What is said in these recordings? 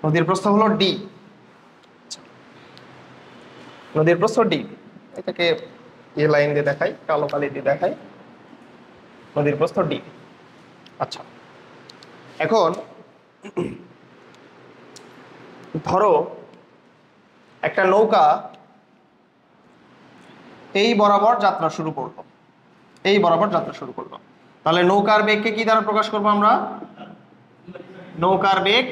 নদীর প্রস্থ হলো ডি। নদীর প্রস্থ ডি, এটাকে এ লাইন দিয়ে দেখাই, কালো কালি দিয়ে দেখাই, নদীর প্রস্থ ডি। আচ্ছা, এখন ধরো একটা নৌকা এই বরাবর যাত্রা শুরু করলো, এই বরাবর যাত্রা শুরু করলো, তাহলে নৌকার বেগকে কি দ্বারা প্রকাশ করবো আমরা? নৌকার বেগ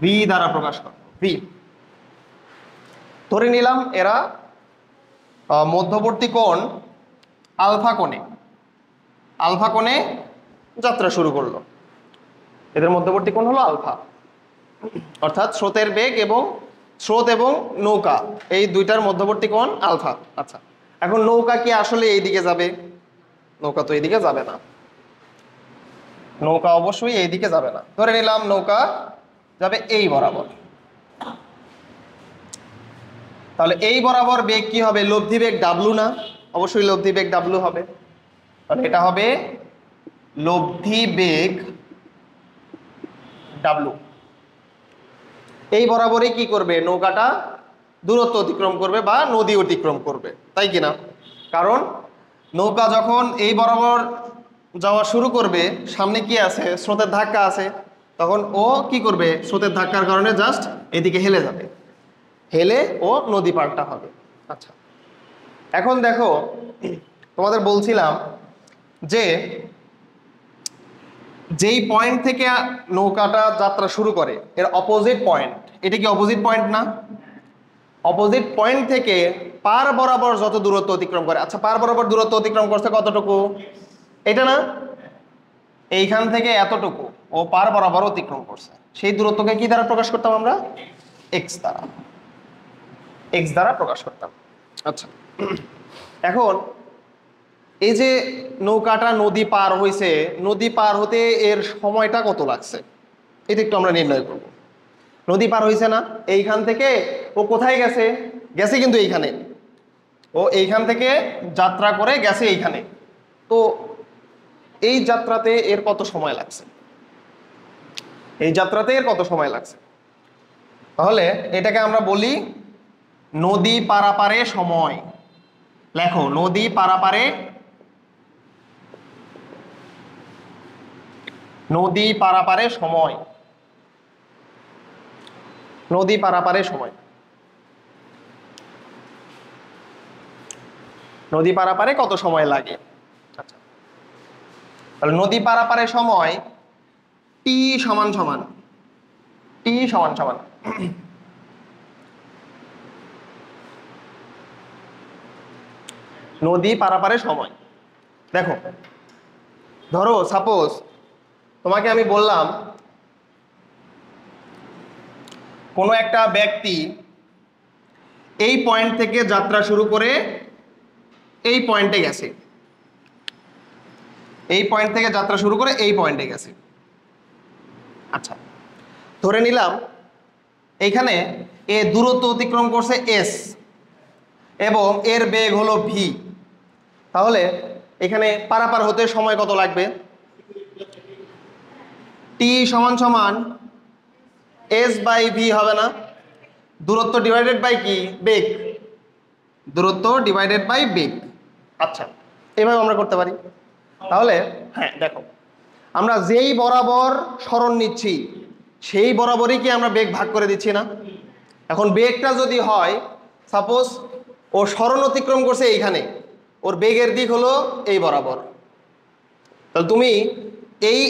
ভি দ্বারা প্রকাশ করবো, ভি। ধরে নিলাম এরা মধ্যবর্তী কোণ আলফা কোণে যাত্রা শুরু করলো। এদের মধ্যবর্তী কোণ হলো আলফা, অর্থাৎ স্রোতের বেগ এবং স্রোত এবং নৌকা এই দুইটার মধ্যবর্তী কোণ আলফা। আচ্ছা, এখন নৌকা কি আসলে এইদিকে যাবে? নৌকা তো এইদিকে যাবে না, নৌকা অবশ্যই এইদিকে যাবে না। ধরে নিলাম নৌকা যাবে এই বরাবর, তাহলে এই বরাবর বেগ কি হবে? লব্ধি বেগ ডাব্লু না? অবশ্যই লব্ধি বেগ ডাব্লু হবে, তাহলে এটা হবে লব্ধি বেগ ডাব্লু। এই বরাবরই কি করবে? নৌকাটা দূরত্ব অতিক্রম করবে বা নদী অতিক্রম করবে, তাই কিনা? কারণ নৌকা যখন এই বরাবর যাওয়া শুরু করবে, সামনে কি আছে? স্রোতের ধাক্কা আছে, তখন ও কি করবে? স্রোতের ধাক্কার কারণে জাস্ট এদিকে হেলে যাবে, হেলে ও নদী পারটা হবে। আচ্ছা, এখন দেখো তোমাদের বলছিলাম যে যেই পয়েন্ট থেকে নৌকাটা যাত্রা শুরু করে এর অপোজিট পয়েন্ট, এটা কি অপোজিট পয়েন্ট না? অপোজিট পয়েন্ট থেকে পার বরাবর যত দূরত্ব অতিক্রম করে, আচ্ছা পার বরাবর দূরত্ব অতিক্রম করছে কতটুকু? এটা না, এইখান থেকে এতটুকু ও পার বরাবর অতিক্রম করছে, সেই দূরত্বকে কি দ্বারা প্রকাশ করতাম আমরা? এক্স দ্বারা, এক্স দ্বারা প্রকাশ করতাম। আচ্ছা, এখন এই যে নৌকাটা নদী পার হয়েছে, নদী পার হতে এর সময়টা কত লাগছে এটা একটু আমরা নির্ণয় করব। নদী পার হয়েছে না, এইখান থেকে ও কোথায় গেছে? গেছে কিন্তু এইখানে, ও এইখান থেকে যাত্রা করে গেছে এইখানে, তো এই যাত্রাতে এর কত সময় লাগছে? এই যাত্রাতে এর কত সময় লাগছে? তাহলে এটাকে আমরা বলি নদী পারাপারে সময়। লেখো, নদী পারাপারে, নদী পারাপারে সময়, নদী পারাপারে সময়, নদী পারাপারে কত সময় লাগে? আচ্ছা, তাহলে নদী পারাপারে সময় টি সমান সমান, টি সমান সমান নদী পারাপারে সময়। দেখো, ধরো সাপোজ তোমাকে আমি বললাম কোনো একটা ব্যক্তি এই পয়েন্ট থেকে যাত্রা শুরু করে এই পয়েন্টে গেছে, এই পয়েন্ট থেকে যাত্রা শুরু করে এই পয়েন্টে গেছে। আচ্ছা, ধরে নিলাম এইখানে এ দূরত্ব অতিক্রম করছে এস এবং এর বেগ হলো ভি, তাহলে এখানে পারাপার হতে সময় কত লাগবে? টি সমান সমান এস বাই ভি হবে না? দূরত্ব ডিভাইডেড বাই কি? বেগ, দূরত্ব ডিভাইডেড বাই বেগ। আচ্ছা, এভাবে আমরা করতে পারি। তাহলে হ্যাঁ দেখো, আমরা যেই বরাবর সরণ নিচ্ছি সেই বরাবরই কি আমরা বেগ ভাগ করে দিচ্ছি না? এখন বেগটা যদি হয়, সাপোজ ও সরণ অতিক্রম করছে এইখানে, ওর বেগের দিক হলো এই বরাবর, তাহলে তুমি এই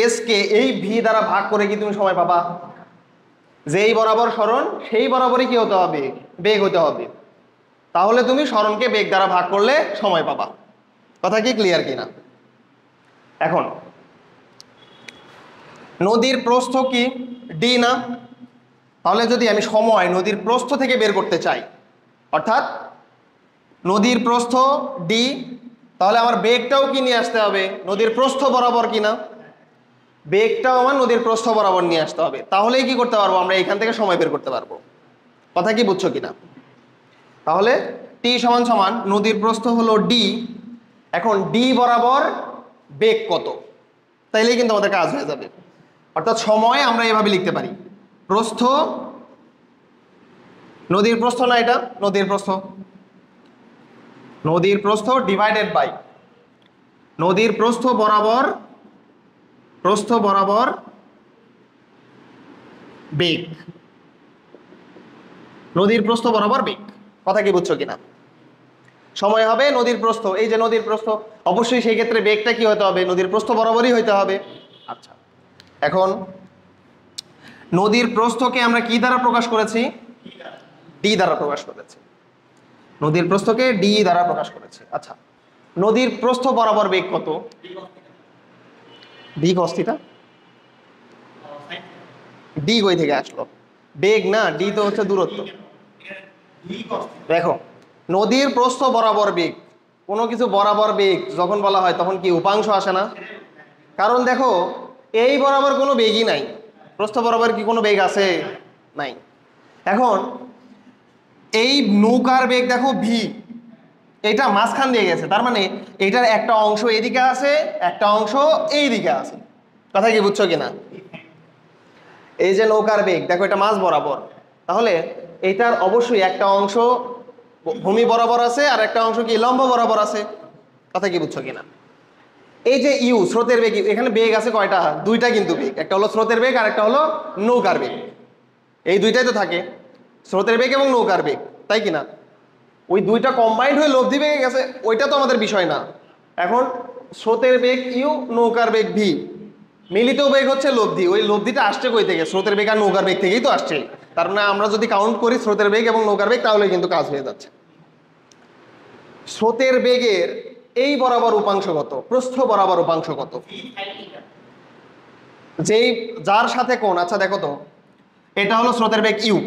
এস কে এই ভি দ্বারা ভাগ করে কি তুমি সময় পাবা? যেই বরাবর সরণ সেই বরাবরই কি হতে হবে? বেগ হতে হবে। তাহলে তুমি সরণকে বেগ দ্বারা ভাগ করলে সময় পাবা। কথা কি ক্লিয়ার কিনা? এখন নদীর প্রস্থ কি? ডি না? তাহলে যদি আমি সময় নদীর প্রস্থ থেকে বের করতে চাই, অর্থাৎ নদীর প্রস্থ ডি, তাহলে আমার বেগটাও কি নিয়ে আসতে হবে? নদীর প্রস্থ বরাবর কিনা? বেগটাও আমার নদীর প্রস্থ বরাবর নিয়ে আসতে হবে, তাহলেই কি করতে পারবো? আমরা এখান থেকে সময় বের করতে পারবো। কথা কি বুঝছো কিনা? তাহলে টি সমান সমান নদীর প্রস্থ হলো ডি, এখন ডি বরাবর বেগ কত, তাইলেই কিন্তু আমাদের কাজ হয়ে যাবে। অর্থাৎ সময় আমরা এভাবে লিখতে পারি, প্রস্থ, নদীর প্রস্থ না এটা, নদীর প্রস্থ, নদীর প্রস্থ ডিভাইডেড বাই নদীর প্রস্থ বরাবর বেগ, নদীর প্রস্থ বরাবর বেগ। কথা কি বুঝছো কিনা? সময় হবে নদীর প্রস্থ, এই যে নদীর প্রস্থ, অবশ্যই সেই ক্ষেত্রে বেগটা কি হতে হবে? নদীর প্রস্থ বরাবরই হইতে হবে। আচ্ছা, এখন নদীর প্রস্থকে আমরা কি দ্বারা প্রকাশ করেছি? ডি দ্বারা প্রকাশ করেছি। নদীর প্রস্থকে ডি দ্বারা প্রকাশ করেছি। আচ্ছা, নদীর প্রস্থ বরাবর বেগ কত? D cos theta. ডি কই থেকে আসলো? বেগ না, ডি তো হচ্ছে দূরত্ব। দেখো, নদীর প্রস্থ বরাবর বেগ, কোনো কিছু বরাবর বেগ যখন বলা হয় তখন কি উপাংশ আসে না? কারণ দেখো, এই বরাবর কোনো বেগই নাই, প্রস্থ বরাবর কি কোনো বেগ আছে? নাই। এখন এই নৌকার বেগ দেখো ভি, এটা মাঝখান দিয়ে গেছে, তার মানে এটার একটা অংশ এদিকে আছে, একটা অংশ এই দিকে আছে। কথা কি বুঝছো কিনা? এই যে নৌকার বেগ দেখো, এটা মাঝ বরাবর, তাহলে এটার অবশ্যই একটা অংশ ভূমি বরাবর আছে আর একটা অংশ কি লম্ব বরাবর আছে। কথা কি বুঝছো কিনা? এই যে ইউ স্রোতের বেগ, এখানে বেগ আছে কয়টা? দুইটা কিন্তু বেগ, একটা হলো স্রোতের বেগ আর একটা হলো নৌকার বেগ। এই দুইটাই তো থাকে, স্রোতের বেগ এবং নৌকার বেগ, তাই কিনা? ওই দুইটা কম্বাইন্ড হয়ে লব্ধি বেগে গেছে, ওইটা তো আমাদের বিষয় না। এখন স্রোতের বেগ ইউ, নৌকার বেগ ভি, মিলিত বেগ হচ্ছে লব্ধি। ওই লব্ধিটা আসছে কই থেকে? স্রোতের বেগ আর নৌকার বেগ থেকেই তো আসছে। তার মানে আমরা যদি কাউন্ট করি স্রোতের বেগ এবং নৌকার বেগ, তাহলে কিন্তু কাজ হয়ে যাচ্ছে। স্রোতের বেগের এই বরাবর উপাংশ কত? প্রস্থ বরাবর উপাংশ কত? যেই যার সাথে কোণ, আচ্ছা দেখো তো, এটা হলো স্রোতের বেগ ইউ,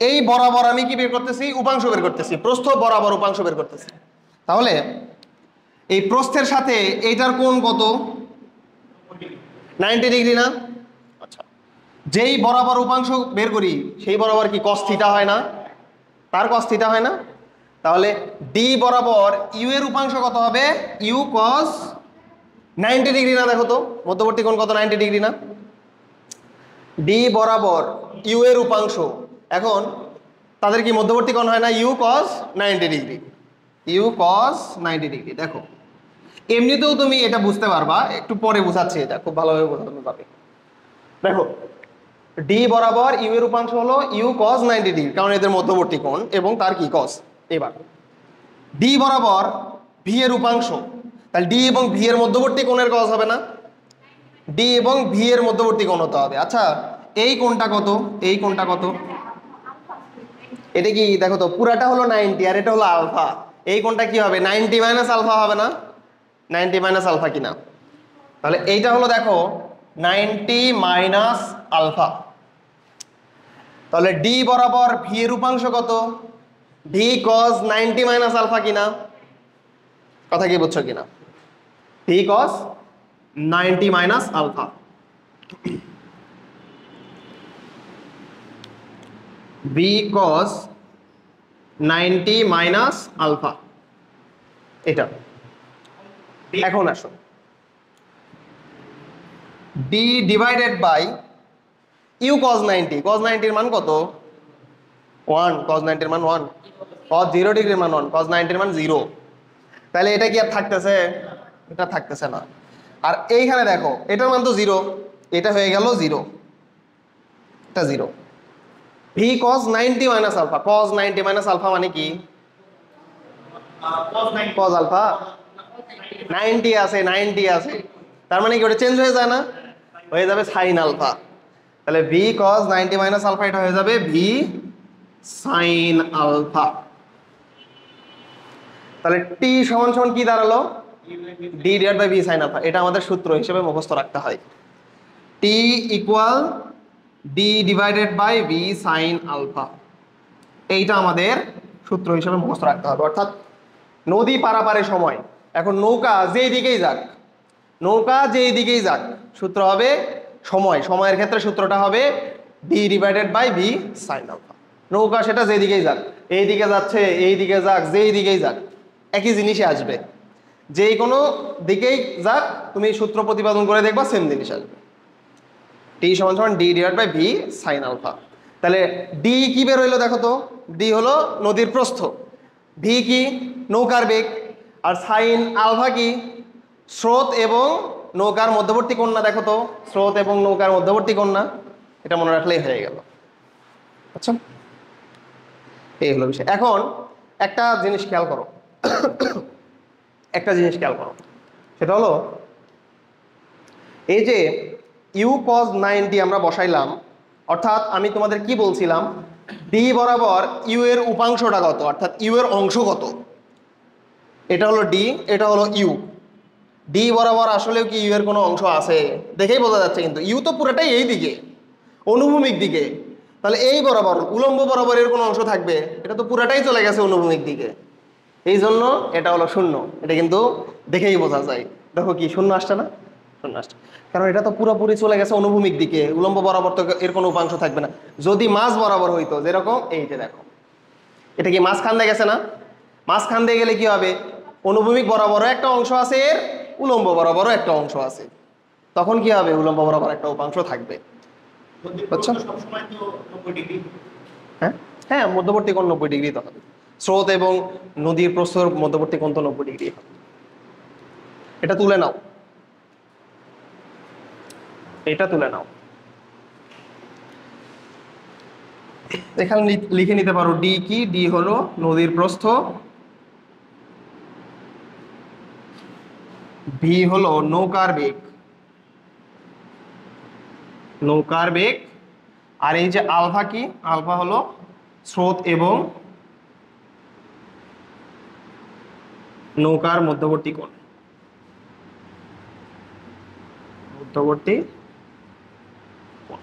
এই বরাবর আমি কি বের করতেছি? উপাংশ বের করতেছি, প্রস্থ বরাবর উপাংশ বের করতেছি। তাহলে এই প্রস্থের সাথে এইটার কোণ কত? 90 ডিগ্রি না? আচ্ছা, যেই বরাবর উপাংশ বের করি সেই বরাবর কি cos থিটা হয় না? তার cos থিটা হয় না? তাহলে ডি বরাবর ইউ এর উপাংশ কত হবে? ইউ cos 90 ডিগ্রি না? দেখো তো মধ্যবর্তী কোণ কত? 90 ডিগ্রি না? ডি বরাবর ইউ এর উপাংশ, এখন তাদের কি মধ্যবর্তী কোণ হয় না? U cos 90 degree, u cos 90 degree. দেখো, এমনিতেও তুমি এটা বুঝতে পারবা, একটু পরে বুঝাচ্ছি, এটা খুব ভালোভাবে বোঝানো যাবে। দেখো, ডি বরাবর ইউ এর উপাংশ হলো ইউ cos 90 ডিগ্রি, কারণ এদের মধ্যবর্তী কোণ এবং তার কি cos। এবার ডি বরাবর ভি এর উপাংশ, তাহলে ডি এবং ভি এর মধ্যবর্তী কোণের cos হবে না? ডি এবং ভি এর মধ্যবর্তী কোণ হতে হবে। আচ্ছা, এই কোণটা কত? এই কোণটা কত? এটা কি দেখো তো, পুরাটা হলো 90 আর এটা হলো আলফা, এই কোণটা কি হবে? 90 মাইনাস আলফা হবে না? 90 মাইনাস আলফা কিনা? তাহলে এইটা হলো দেখো 90 মাইনাস আলফা। তাহলে ডি বরাবর ভি এর উপাংশ কত? ভি cos 90 মাইনাস আলফা কিনা? কথা কি বুঝছো কিনা? V cos 90 minus alpha. V cos 90 minus alpha, এটা। এখন আসো, d divided by u cos 90, cos 90 এর মান কত? 1, cos 90 এর মান 1, cos 0 ডিগ্রির মান 1, cos 90 এর মান 0। তাহলে এটা কি আর থাকতেছে? এটা থাকতেছে না। আর এইখানে দেখো, এটার মান তো 0, এটা হয়ে গেল 0, এটা 0। V cos 90 minus alpha, cos 90 minus alpha মানে কি? cos আলফা 90 আছে, 90 আছে, তার মানে কি ওটা চেঞ্জ হয়ে যায় না? হয়ে যাবে সাইন আলফা। তাহলে ভি cos 90 মাইনাস আলফা, এটা হয়ে যাবে ভি সাইন আলফা। তাহলে টি সমান সমান কি দাঁড়ালো? D divide by V sine alpha. এটা আমাদের সূত্র হিসেবে মুখস্থ রাখতে হয়, T equal D divided by V sine alpha. এইটা আমাদের সূত্র হিসেবে মুখস্থ রাখতে হবে। অর্থাৎ নদী পারাপারের সময়, এখন নৌকা যেই দিকেই যাক, নৌকা যেই দিকেই যাক, সূত্র হবে সময়, সময়ের ক্ষেত্রে সূত্রটা হবে d divided by V sine alpha. নৌকা সেটা যেই দিকেই যাক, এই দিকে যাচ্ছে, এই দিকে যাক, যেই দিকেই যাক, একই জিনিসই আসবে। যেই কোনো দিকেই যাক, তুমি সূত্র প্রতিপাদন করে দেখবা সেম জিনিস আসবে। টি সমান সমান d divide by V sine alpha. তাহলে ডি কি বের হইলো দেখো তো, ডি হলো নদীর প্রস্থ, ভি কি নৌকার বেগ, আর সাইন আলফা কি স্রোত এবং নৌকার মধ্যবর্তী কোণ না, দেখো তো স্রোত এবং নৌকার মধ্যবর্তী কোণ না, এটা মনে রাখলেই হয়ে গেল। আচ্ছা, এই হলো বিষয়। এখন একটা জিনিস খেয়াল করো, একটা জিনিস খেয়াল করো, সেটা হলো এই যে ইউ কজ 90 আমরা বসাইলাম, অর্থাৎ আমি তোমাদের কি বলছিলাম, ডি বরাবর ইউ এর উপাংশটা কত, অর্থাৎ ইউ এর অংশ কত, এটা হলো ডি, এটা হলো ইউ। ডি বরাবর আসলেও কি ইউ এর কোনো অংশ আছে দেখেই বোঝা যাচ্ছে, কিন্তু ইউ তো পুরোটাই এই দিকে অনুভূমিক দিকে, তাহলে এই বরাবর উলম্ব বরাবর এর কোনো অংশ থাকবে, এটা তো পুরাটাই চলে গেছে অনুভূমিক দিকে, এই জন্য এটা হলো শূন্য। এটা কিন্তু দেখেই বোঝা যায়, দেখো কি শূন্য আসছে না, শূন্য আসছে, কারণ এটা তো পুরোপুরি চলে গেছে অনুভূমিক দিকে, উলম্ব বরাবর তো এর কোনো উপাংশ থাকবে না। যদি মাঝ বরাবর হইতো, যেরকম এই যে দেখো এটা কি মাঝখান দিয়ে গেছে না, মাঝখান দিয়ে গেলে কি হবে, অনুভূমিক বরাবরও একটা অংশ আছে, এর উলম্ব বরাবরও একটা অংশ আছে, তখন কি হবে, উলম্ব বরাবর একটা উপাংশ থাকবে। বুঝছো? হ্যাঁ হ্যাঁ, মধ্যবর্তী কোণ 90 ডিগ্রি তো হবে, স্রোত এবং নদীর প্রস্থর মধ্যবর্তী কোণ তো 90 ডিগ্রি হবে। এটা তুলে নাও, এটা তুলে নাও, এখানে লিখে নিতে পারো ডি কি, ডি হলো নদীর প্রস্থ, ভি হলো নৌকার বেগ, নৌকার বেগ, আর এই যে আলফা কি, আলফা হলো স্রোত এবং নৌকার মধ্যবর্তী কোণ, মধ্যবর্তী কোণ,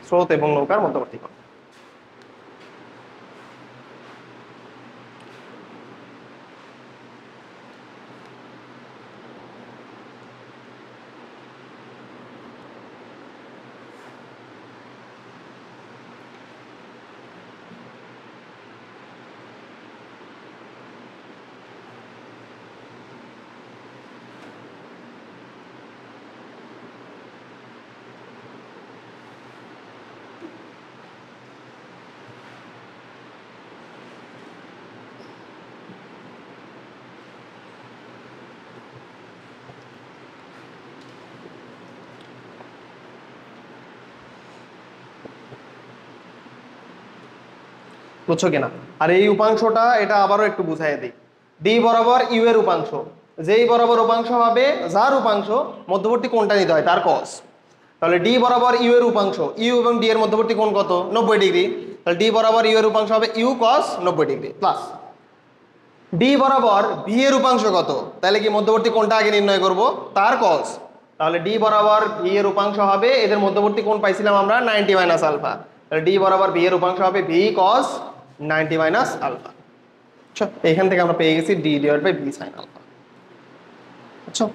স্রোত এবং নৌকার মধ্যবর্তী কোণ। বুঝছো কিনা? আর এই উপাংশটা এটা আবারও একটু বুঝাই দিই, ডি বরাবর ইউ এর উপাংশ, যেই বরাবর উপাংশ হবে, যার উপাংশ মধ্যবর্তী কোণটা নিতে হয় তার কস। তাহলে ডি বরাবর ইউ এর উপাংশ, ইউ এবং ডি এর মধ্যবর্তী কোণ কত, 90 ডিগ্রি, তাহলে ডি বরাবর ইউ এর উপাংশ হবে u cos 90 degree plus d বরাবর ভি এর উপাংশ কত, তাহলে কি মধ্যবর্তী কোণটা আগে নির্ণয় করব, তার কস। তাহলে ডি বরাবর ভি এর উপাংশ হবে, এদের মধ্যবর্তী কোণ পাইছিলাম আমরা 90 মাইনাস আলফা, তাহলে ডি বরাবর ভি এর উপাংশ হবে ভি কস 90 মাইনাস আলফা। আচ্ছা, এখান থেকে আমরা পেয়ে গেছি d divide by V sine alpha. আচ্ছা,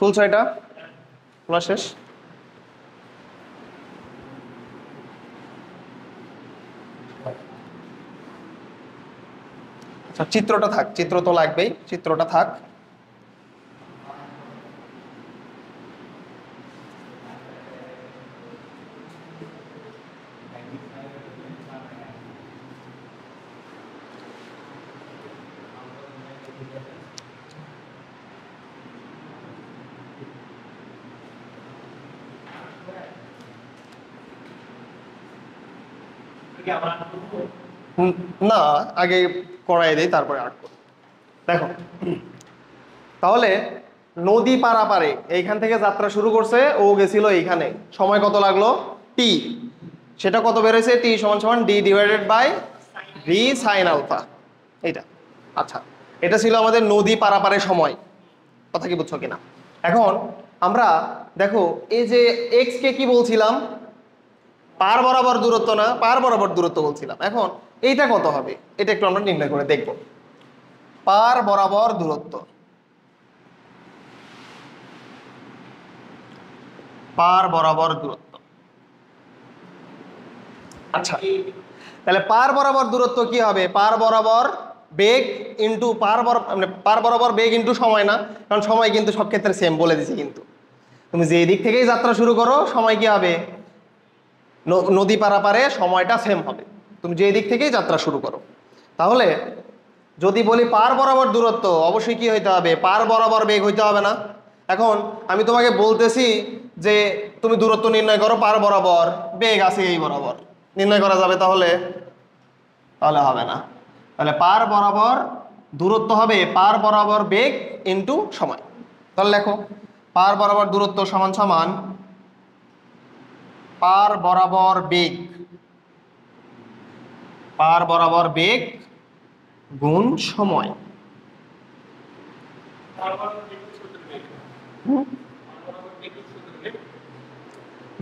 তুলছো এটা, তোলা শেষ? আচ্ছা, চিত্রটা থাক, চিত্র তো লাগবেই, চিত্রটা থাক। না, আগে করাই দেই তারপরে আর্ট করি। দেখো, তাহলে নদী পারাপারে এইখান থেকে যাত্রা শুরু করছে, ও গেছিল এইখানে, সময় কত লাগলো টি, সেটা কত বেরোছে, টি সমান সমান d divided by V sine alpha, এইটা। আচ্ছা, এটা ছিল আমাদের নদী পারাপারের সময়, কথা কি বুঝছো কিনা? এখন আমরা দেখো এই যে এক্স কে কি বলছিলাম, পার বরাবর দূরত্ব না, পার বরাবর দূরত্ব বলছিলাম। এখন এইটা কত হবে এটা একটু আমরা নির্ণয় করে দেখব। পার বরাবর দূরত্ব, পার বরাবর দূরত্ব। আচ্ছা, তাহলে পার বরাবর দূরত্ব কি হবে? পার বরাবর বেগ ইন্টু পার বরাবর বেগ ইন্টু সময় না, কারণ সময় কিন্তু সব ক্ষেত্রে সেম বলে দিছি। কিন্তু তুমি যে দিক থেকেই যাত্রা শুরু করো সময় কি হবে? নদী পারাপারে সময়টা সেম হবে, তুমি যে দিক থেকেই যাত্রা শুরু করো। তাহলে যদি বলি পার বরাবর দূরত্ব, অবশ্যই কি হইতে হবে? পার বরাবর বেগ হইতে হবে না? এখন আমি তোমাকে বলতেছি যে তুমি দূরত্ব নির্ণয় করো পার বরাবর, বেগ আছে এই বরাবর, নির্ণয় করা যাবে? তাহলে তাহলে হবে না। তাহলে পার বরাবর দূরত্ব হবে পার বরাবর বেগ ইন্টু সময়। তাহলে লেখো পার বরাবর দূরত্ব সমান সমান পার বরাবর বেগ, পার বরাবর বেগ গুণ সময়।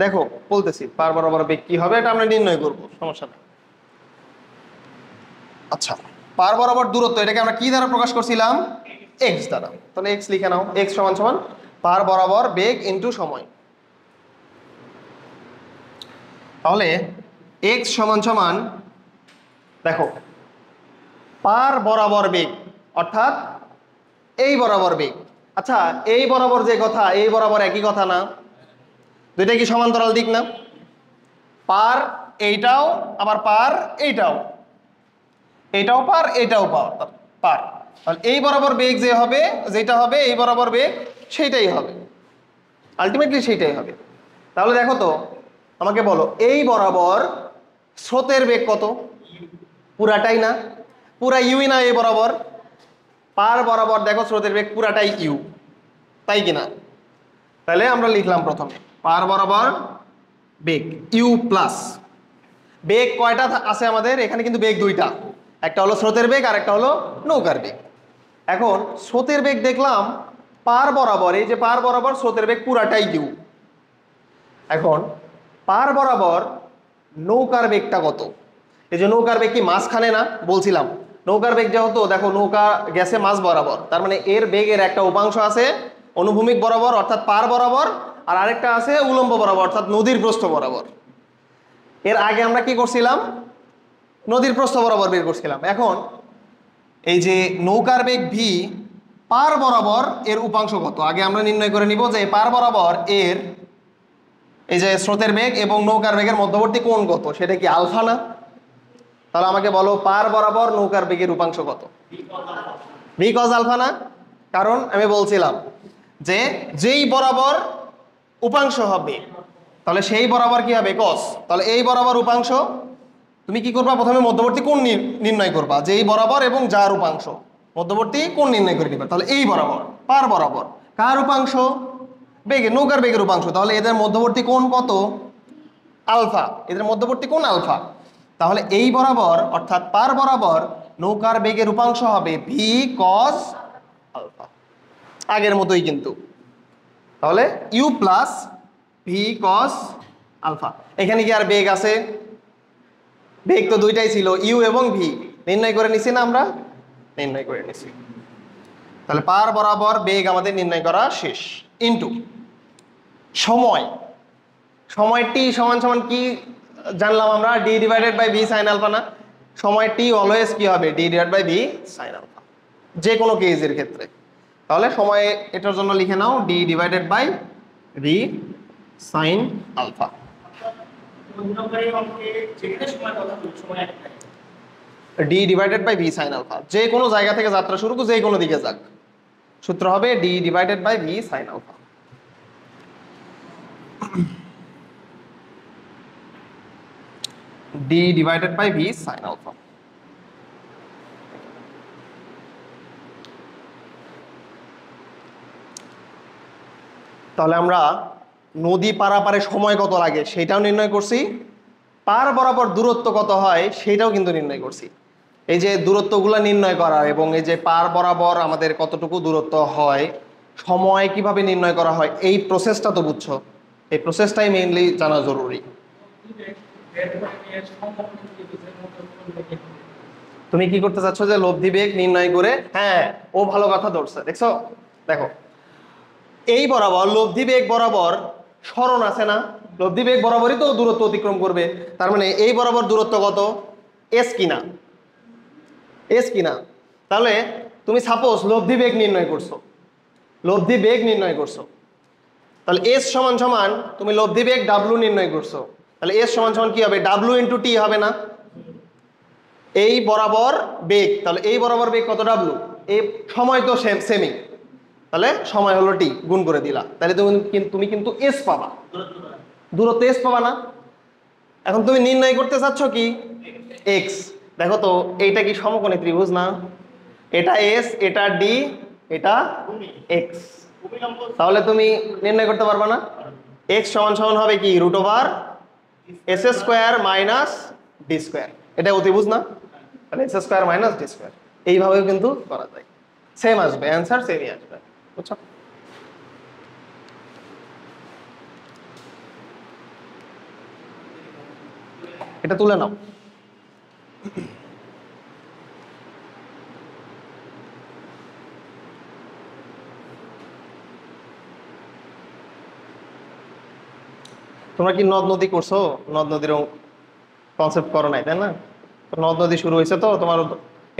দেখো বলতেছি পার বরাবর বেগ কি হবে এটা আমরা নির্ণয় করব, সমস্যা নেই। আচ্ছা, পার বরাবর দূরত্ব এটাকে আমরা কি দ্বারা প্রকাশ করছিলাম? এক্স দ্বারা। তাহলে এক্স লিখে নাও, এক্স সমান সমান পার বরাবর বেগ ইন্টু সময়। তাহলে এক্স সমান সমান দেখো পার বরাবর বেগ অর্থাৎ এই বরাবর বেগ। আচ্ছা, এই বরাবর যে কথা, এই বরাবর একই কথা না? দুইটা কি সমান্তরাল দিক না? পার এইটাও আবার পার এইটাও, এইটাও পার এইটাও পার পার। তাহলে এই বরাবর বেগ যে হবে, যেটা হবে এই বরাবর বেগ সেইটাই হবে, আলটিমেটলি সেইটাই হবে। তাহলে দেখো তো আমাকে বলো এই বরাবর স্রোতের বেগ কত? পুরাটাই না? পুরা ইউই না এই বরাবর? পার বরাবর দেখো স্রোতের বেগ পুরাটাই ইউ, তাই কিনা? তাহলে আমরা লিখলাম প্রথমে পার বরাবর বেগ ইউ প্লাস বেগ কয়টা আছে আমাদের এখানে? কিন্তু বেগ দুইটা, একটা হলো স্রোতের বেগ আর একটা হলো নৌকার বেগ। এখন স্রোতের বেগ দেখলাম পার বরাবর, এই যে পার বরাবর স্রোতের বেগ পুরাটাই ইউ। এখন পার বরাবর নৌকার বেগটা কত? এই যে নৌকার বেগ কি মাঝখানে না? বলছিলাম নৌকার বেগ যেহেতু দেখো নৌকা গেছে মাঝ বরাবর, তার মানে এর বেগের একটা উপাংশ আছে অনুভূমিক বরাবর অর্থাৎ পার বরাবর, আর আরেকটা আছে উলম্ব বরাবর অর্থাৎ নদীর প্রস্থ বরাবর। এর আগে আমরা কি করছিলাম? নদীর প্রস্থ বরাবর বের করছিলাম। এখন এই যে নৌকার বেগ ভি পার বরাবর এর উপাংশ কত আগে আমরা নির্ণয় করে নিব যে পার বরাবর এর এই যে স্রোতের বেগ এবং নৌকার বেগের মধ্যবর্তী কোণ কত, সেটা কি আলফা না? তাহলে আমাকে বলো পার বরাবর নৌকার বেগের উপাংশ কত? ভি কজ আলফা না? কারণ আমি বলছিলাম যে যেই বরাবর উপাংশ হবে তাহলে সেই বরাবর কি হবে? কস। তাহলে এই বরাবর উপাংশ তুমি কি করবা? প্রথমে মধ্যবর্তী কোণ নির্ণয় করবা, যে এই বরাবর এবং যার উপাংশ মধ্যবর্তী কোণ নির্ণয় করে নিবা। তাহলে এই বরাবর পার বরাবর কার উপাংশ? বেগের, নৌকার বেগের উপাংশ। তাহলে এদের মধ্যবর্তী কোণ কত? আলফা। এদের মধ্যবর্তী কোণ আলফা। তাহলে এই বরাবর অর্থাৎ পার বরাবর নৌকার বেগের উপাংশ হবে ভি কস আলফা, আগের মতোই কিন্তু। তাহলে u plus v cos alpha. এখানে কি আর বেগ আছে? বেগ তো দুইটাই ছিল, ইউ এবং ভি। নির্ণয় করে নিছি না আমরা? নির্ণয় করে নিছি। তাহলে পার বরাবর বেগ আমাদের নির্ণয় করা শেষ। ইনটু সময়, সময় টি সমান সমান কি জানলাম আমরা? D divided by V sine alpha না? সময় টি অলওয়েজ কি হবে? D divide by V sine alpha, যে কোনো কেসের ক্ষেত্রে। তাহলে সময় এটার জন্য লিখে নাও D divided by V sine alpha. D divided by V sine alpha, যে কোনো জায়গা থেকে যাত্রা শুরু যে কোনো দিকে যাক, সূত্র হবে d divided by V sine alpha. D divided by V sine alpha. তাহলে আমরা নদী পারাপারে সময় কত লাগে সেটাও নির্ণয় করছি, পার বরাবর দূরত্ব কত হয় সেটাও কিন্তু নির্ণয় করছি। এই যে দূরত্বগুলো নির্ণয় করা এবং এই যে পার বরাবর আমাদের কতটুকু দূরত্ব হয়, সময় কিভাবে নির্ণয় করা হয়, এই প্রসেসটা তো বুঝছো। এই প্রসেসটাই মেইনলি জানা জরুরি। তুমি কি করতে চাচ্ছ যে লব্ধি বেগ নির্ণয় করে, হ্যাঁ ও ভালো কথা ধরছে, দেখছো? দেখো এই বরাবর লব্ধি বেগ বরাবর সরণ আছে না, লব্ধি বেগ বরাবরই তো দূরত্ব অতিক্রম করবে, তার মানে এই বরাবর দূরত্ব কত, এস কিনা, এস কিনা। তাহলে তুমি সাপোজ লব্ধি বেগ নির্ণয় করছো, লব্ধি বেগ নির্ণয় করছো, তাহলে এস সমান সমান তুমি লব্ধি বেগ ডাব্লু নির্ণয় করছো, তাহলে এস সমান সমান কি হবে, ডাব্লু ইন্টু টি হবে না? এই বরাবর বেগ, তাহলে এই বরাবর বেগ কত, ডাব্লু, এই সময় তো সেমই, তাহলে সময় হলো টি, গুণ করে দিলা, তাহলে তুমি কিন্তু এস পাবা, দূরত্ব এস পাবা না? এখন তুমি নির্ণয় করতে চাচ্ছ কি, এক্স। দেখো তো এইটা কি সমকোণী ত্রিভুজ না, এটা এস, এটা ডি, এটা এক্স, তাহলে তুমি নির্ণয় করতে পারবা না? এক্স সমান সমান হবে কি, root over s square minus d square, এটা অতিভুজ না, তাহলে s square minus d square, এইভাবেও কিন্তু করা যায়, সেম আসবে, অ্যান্সার সেমই আসবে, বুঝছো? এটা তুলে নাও। তোমরা কি নদ নদী করছো, নদ নদীর কনসেপ্ট করো নাই, তাই না? নদ নদী শুরু হয়েছে তো তোমার,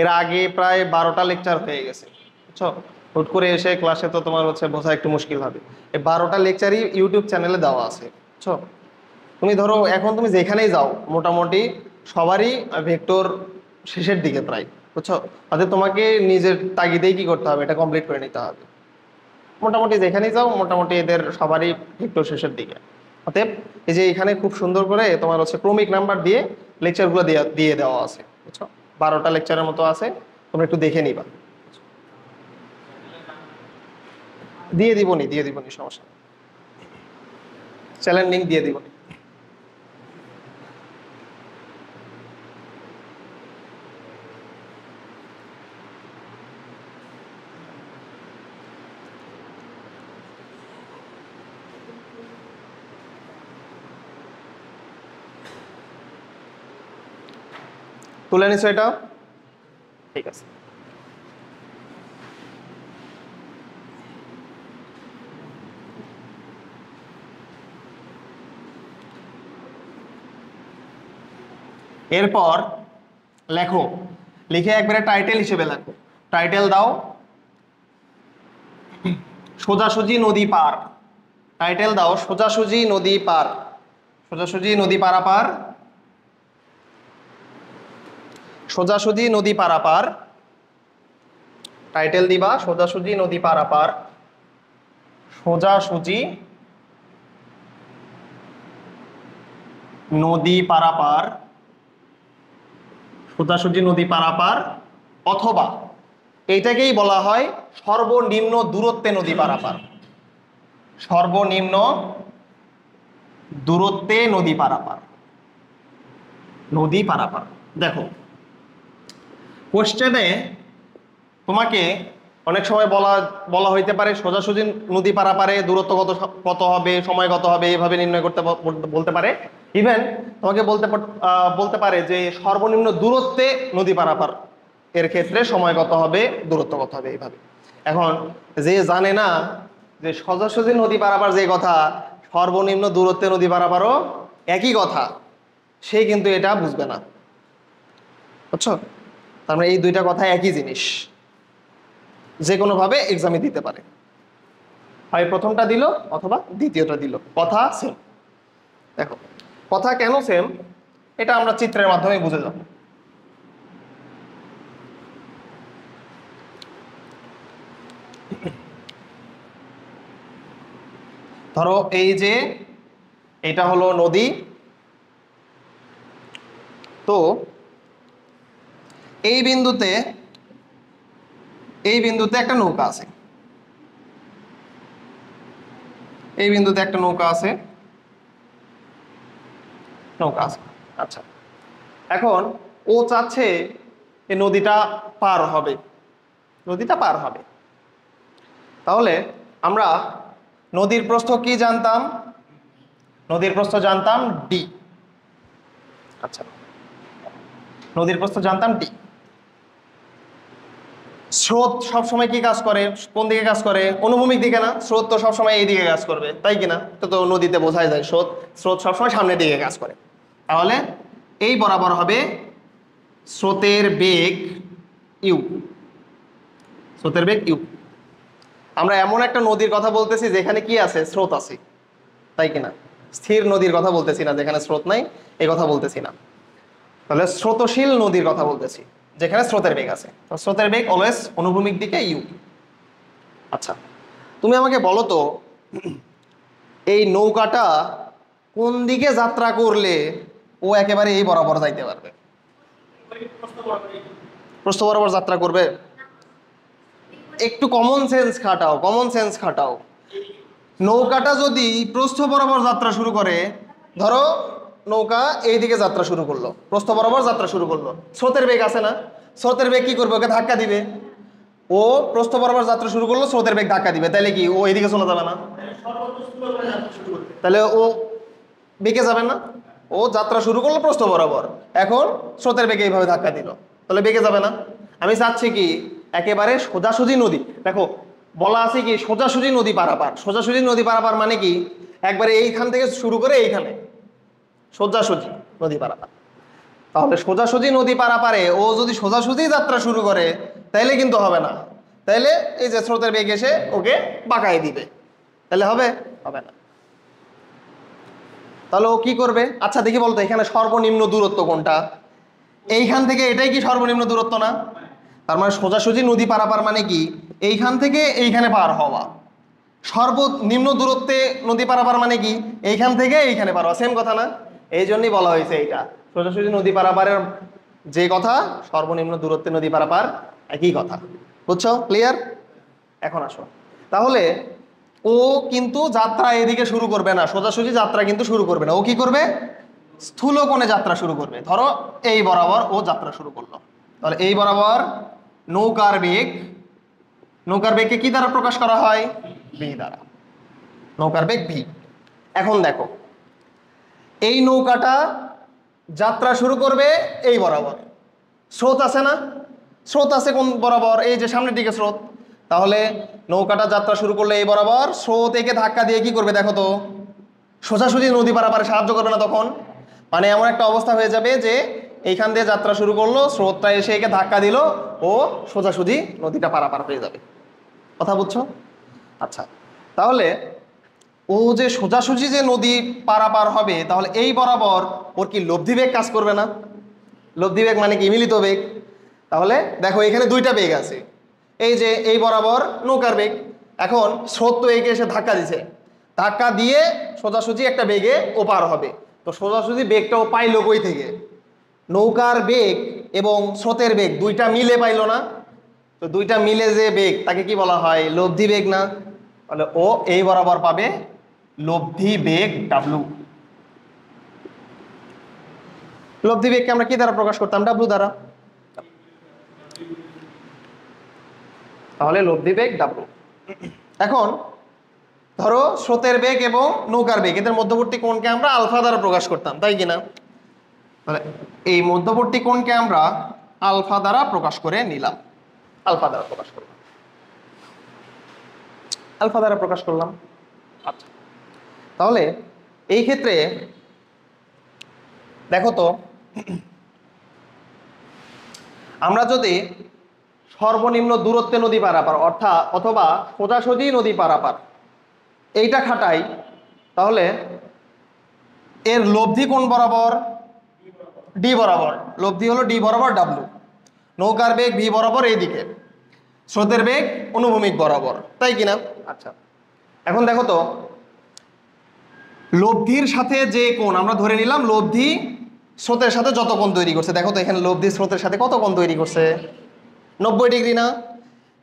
এর আগে প্রায় 12টা লেকচার হয়ে গেছে, বুঝছো? হুট করে এসে ক্লাসে তো তোমার হচ্ছে বোঝা একটু মুশকিল হবে, এই 12টা লেকচারই ইউটিউব চ্যানেলে দেওয়া আছে, বুঝছো? তুমি ধরো এখন তুমি যেখানেই যাও মোটামুটি সবারই ভেক্টর শেষের দিকে প্রায়, বুঝছো? অর্থাৎ তোমাকে নিজের তাগিদেই কি করতে হবে, এটা কমপ্লিট করে নিতে হবে, মোটামুটি যেখানেই যাও মোটামুটি এদের সবারই ভেক্টর শেষের দিকে। অতএব এই যে এখানে খুব সুন্দর করে তোমার হচ্ছে ক্রমিক নাম্বার দিয়ে লেকচারগুলো দিয়ে দেওয়া আছে, বুঝছো? 12টা লেকচারের মতো আছে, তোমরা একটু দেখে নিবা। দিয়ে দিবনি সমস্যা নেই, চ্যানেল লিঙ্ক দিয়ে দিবনি। তুলে নিছো এটা, ঠিক আছে। এরপর লেখো, লিখে একবারে টাইটেল হিসেবে লেখো, টাইটেল দাও সোজাসুজি নদী পার, টাইটেল দাও সোজাসুজি নদী পার, সোজাসুজি নদী পারাপার, সোজাসুজি নদী পারাপার, টাইটেল দিবা সোজাসুজি নদী পারাপার, সোজাসুজি নদী পারাপার, সোজাসুজি নদী পারাপার, অথবা এইটাকেই বলা হয় সর্বনিম্ন দূরত্বে নদী পারাপার, সর্বনিম্ন দূরত্বে নদী পারাপার, নদী পারাপার। দেখো কোশ্চেনে তোমাকে অনেক সময় বলা হইতে পারে সোজাসুজি নদী পারাপারে দূরত্ব কত হবে, সময় কত হবে, এভাবে নির্ণয় করতে বলতে পারে। ইভেন তোমাকে বলতে পারে যে সর্বনিম্ন দূরত্বে নদী পারাপার এর ক্ষেত্রে সময় কত হবে, দূরত্ব কত হবে, এইভাবে। এখন যে জানে না যে সোজাসুজি নদী পারাপার যে কথা, সর্বনিম্ন দূরত্বে নদী পারাপারও একই কথা, সে কিন্তু এটা বুঝবে না, বুঝছো? তার মানে এই দুইটা কথা একই জিনিস, যে কোনোভাবে এক্সামে দিতে পারে, হয় প্রথমটা দিল অথবা দ্বিতীয়টা দিল, কথা সেম। দেখো কথা কেন সেম এটা আমরা চিত্রের মাধ্যমে বুঝে যাব। ধরো এই যে এটা হলো নদী, তো এই বিন্দুতে একটা নৌকা আছে, এই বিন্দুতে একটা নৌকা আছে, আচ্ছা। এখন ও চাচ্ছে এই নদীটা পার হবে, তাহলে আমরা নদীর প্রস্থ কি জানতাম, নদীর প্রস্থ জানতাম ডি, আচ্ছা। নদীর প্রস্থ জানতাম টি। স্রোত সবসময় কি কাজ করে, কোন দিকে কাজ করে? অনুভূমিক দিকে না? স্রোত তো সবসময় এই দিকে কাজ করবে, তাই কিনা? তো নদীতে বোঝাই যায় স্রোত স্রোত সবসময় সামনের দিকে কাজ করে। তাহলে এই বরাবর হবে স্রোতের বেগ ইউ। স্রোতের বেগ ইউ। আমরা এমন একটা নদীর কথা বলতেছি যেখানে কি আছে? স্রোত আছে, তাই কিনা? স্থির নদীর কথা বলতেছি না, যেখানে স্রোত নাই এই কথা বলতেছি না। তাহলে স্রোতশীল নদীর কথা বলতেছি যেখানে স্রোতের বেগ আছে। স্রোতের বেগ অলওয়েজ অনুভূমিক দিকে ইউ। আচ্ছা, তুমি আমাকে বলো তো এই নৌকাটা কোন দিকে যাত্রা করলে ও একেবারে এই বরাবর যাইতে পারবে? প্রস্থ বরাবর যাত্রা করবে? একটু কমন সেন্স খাটাও, কমন সেন্স খাটাও। নৌকাটা যদি প্রস্থ বরাবর যাত্রা শুরু করে, ধরো নৌকা এই দিকে যাত্রা শুরু করলো, প্রস্থ বরাবর যাত্রা শুরু করলো, স্রোতের বেগ আছে না? স্রোতের বেগ কি করবে? ওকে ধাক্কা দিবে। ও প্রস্থ বরাবর যাত্রা শুরু করলো, স্রোতের বেগ ধাক্কা দিবে, তাহলে কি ও এইদিকে চলে যাবে না? তাহলে ও বেঁকে যাবে না? ও যাত্রা শুরু করলো প্রস্থ বরাবর, এখন স্রোতের বেগে এইভাবে ধাক্কা দিল, তাহলে বেঁকে যাবে না? আমি চাচ্ছি কি একেবারে সোজাসুজি নদী, দেখো বলা আছে কি সোজাসুজি নদী পারাপার। সোজাসুজি নদী পারাপার মানে কি? একবারে এইখান থেকে শুরু করে এইখানে সোজাসুজি নদী পারাপার। তাহলে সোজাসুজি নদী পারাপারে ও যদি সোজাসুজি যাত্রা শুরু করে তাইলে কিন্তু হবে না, তাইলে এই যে স্রোতের বেগ এসে ওকে বাঁকাই দিবে, তাহলে হবে? হবে না। তাহলে ও কি করবে? আচ্ছা দেখি বলতো এখানে সর্বনিম্ন দূরত্ব কোনটা? এইখান থেকে এটাই কি সর্বনিম্ন দূরত্ব না? তার মানে সোজাসুজি নদী পারাপার মানে কি এইখান থেকে এইখানে পার হওয়া। সর্বনিম্ন দূরত্বে নদী পারাপার মানে কি এইখান থেকে এইখানে পার হওয়া, সেম কথা না? এই জন্যই বলা হয়েছে এইটা সোজাসুজি নদী পারাপারের যে কথা, সর্বনিম্ন দূরত্বে নদী পারাপার একই কথা। বুঝছো? ক্লিয়ার? এখন আসো, তাহলে ও কিন্তু যাত্রা এদিকে শুরু করবে না, সোজাসুজি যাত্রা কিন্তু শুরু করবে না। ও কি করবে? স্থূল কোণে যাত্রা শুরু করবে। ধরো এই বরাবর ও যাত্রা শুরু করলো, তাহলে এই বরাবর নৌকার বেগ, নৌকার বেগকে কি দ্বারা প্রকাশ করা হয়? ভি দ্বারা। নৌকার বেগ ভি। এখন দেখো এই নৌকাটা যাত্রা শুরু করবে এই বরাবর, স্রোত আছে না? স্রোত আছে কোন বরাবর? এই যে সামনের দিকে স্রোত। তাহলে নৌকাটা যাত্রা শুরু করলে এই বরাবর, স্রোত একে ধাক্কা দিয়ে কি করবে দেখো তো? সোজাসুজি নদী পারাপারে সাহায্য করবে না তখন? মানে এমন একটা অবস্থা হয়ে যাবে যে এইখান দিয়ে যাত্রা শুরু করলো, স্রোতটা এসে একে ধাক্কা দিল, ও সোজাসুজি নদীটা পারাপার হয়ে যাবে। কথা বুঝছো? আচ্ছা, তাহলে ও যে সোজাসুজি যে নদী পারাপার হবে, তাহলে এই বরাবর ওর কি লব্ধি বেগ কাজ করবে না? লব্ধি বেগ মানে কি? মিলিত বেগ। তাহলে দেখো এখানে দুইটা বেগ আছে, এই যে এই বরাবর নৌকার বেগ, এখন স্রোত তো একে এসে ধাক্কা দিছে, ধাক্কা দিয়ে সোজাসুজি একটা বেগে ও পার হবে। তো সোজাসুজি বেগটা ও পাইলো কই থেকে? নৌকার বেগ এবং স্রোতের বেগ দুইটা মিলে পাইলো না? তো দুইটা মিলে যে বেগ তাকে কি বলা হয়? লব্ধি বেগ না? তাহলে ও এই বরাবর পাবে লব্ধি বেগ ডাব্লু। লব্ধি বেগকে আমরা কি দ্বারা প্রকাশ করতাম? ডাব্লু দ্বারা। তাহলে লব্ধি বেগ ডাব্লু। এখন ধরো স্রোতের বেগ এবং নৌকার বেগ এদের মধ্যবর্তী কোণকে আমরা আলফা দ্বারা প্রকাশ করতাম, তাই কিনা? তাহলে এই মধ্যবর্তী কোণকে আমরা আলফা দ্বারা প্রকাশ করে নিলাম, আলফা দ্বারা প্রকাশ করলাম, আলফা দ্বারা প্রকাশ করলাম। আচ্ছা, তাহলে এই ক্ষেত্রে দেখো তো আমরা যদি সর্বনিম্ন দূরত্বে নদী পারাপার অথবা সোজাসুজি নদী পারাপার এইটা খাটাই, তাহলে এর লব্ধি কোন বরাবর? ডি বরাবর। লব্ধি হলো ডি বরাবর ডাব্লু। নৌকার বেগ ভি বরাবর এইদিকে, স্রোতের বেগ অনুভূমিক বরাবর, তাই কিনা? আচ্ছা, এখন দেখো তো লব্ধির সাথে যে কোণ আমরা ধরে নিলাম, লব্ধি স্রোতের সাথে যত কোণ তৈরি করছে, দেখো তো এখানে লব্ধি স্রোতের সাথে কত কোণ তৈরি করছে? 90 ডিগ্রি না?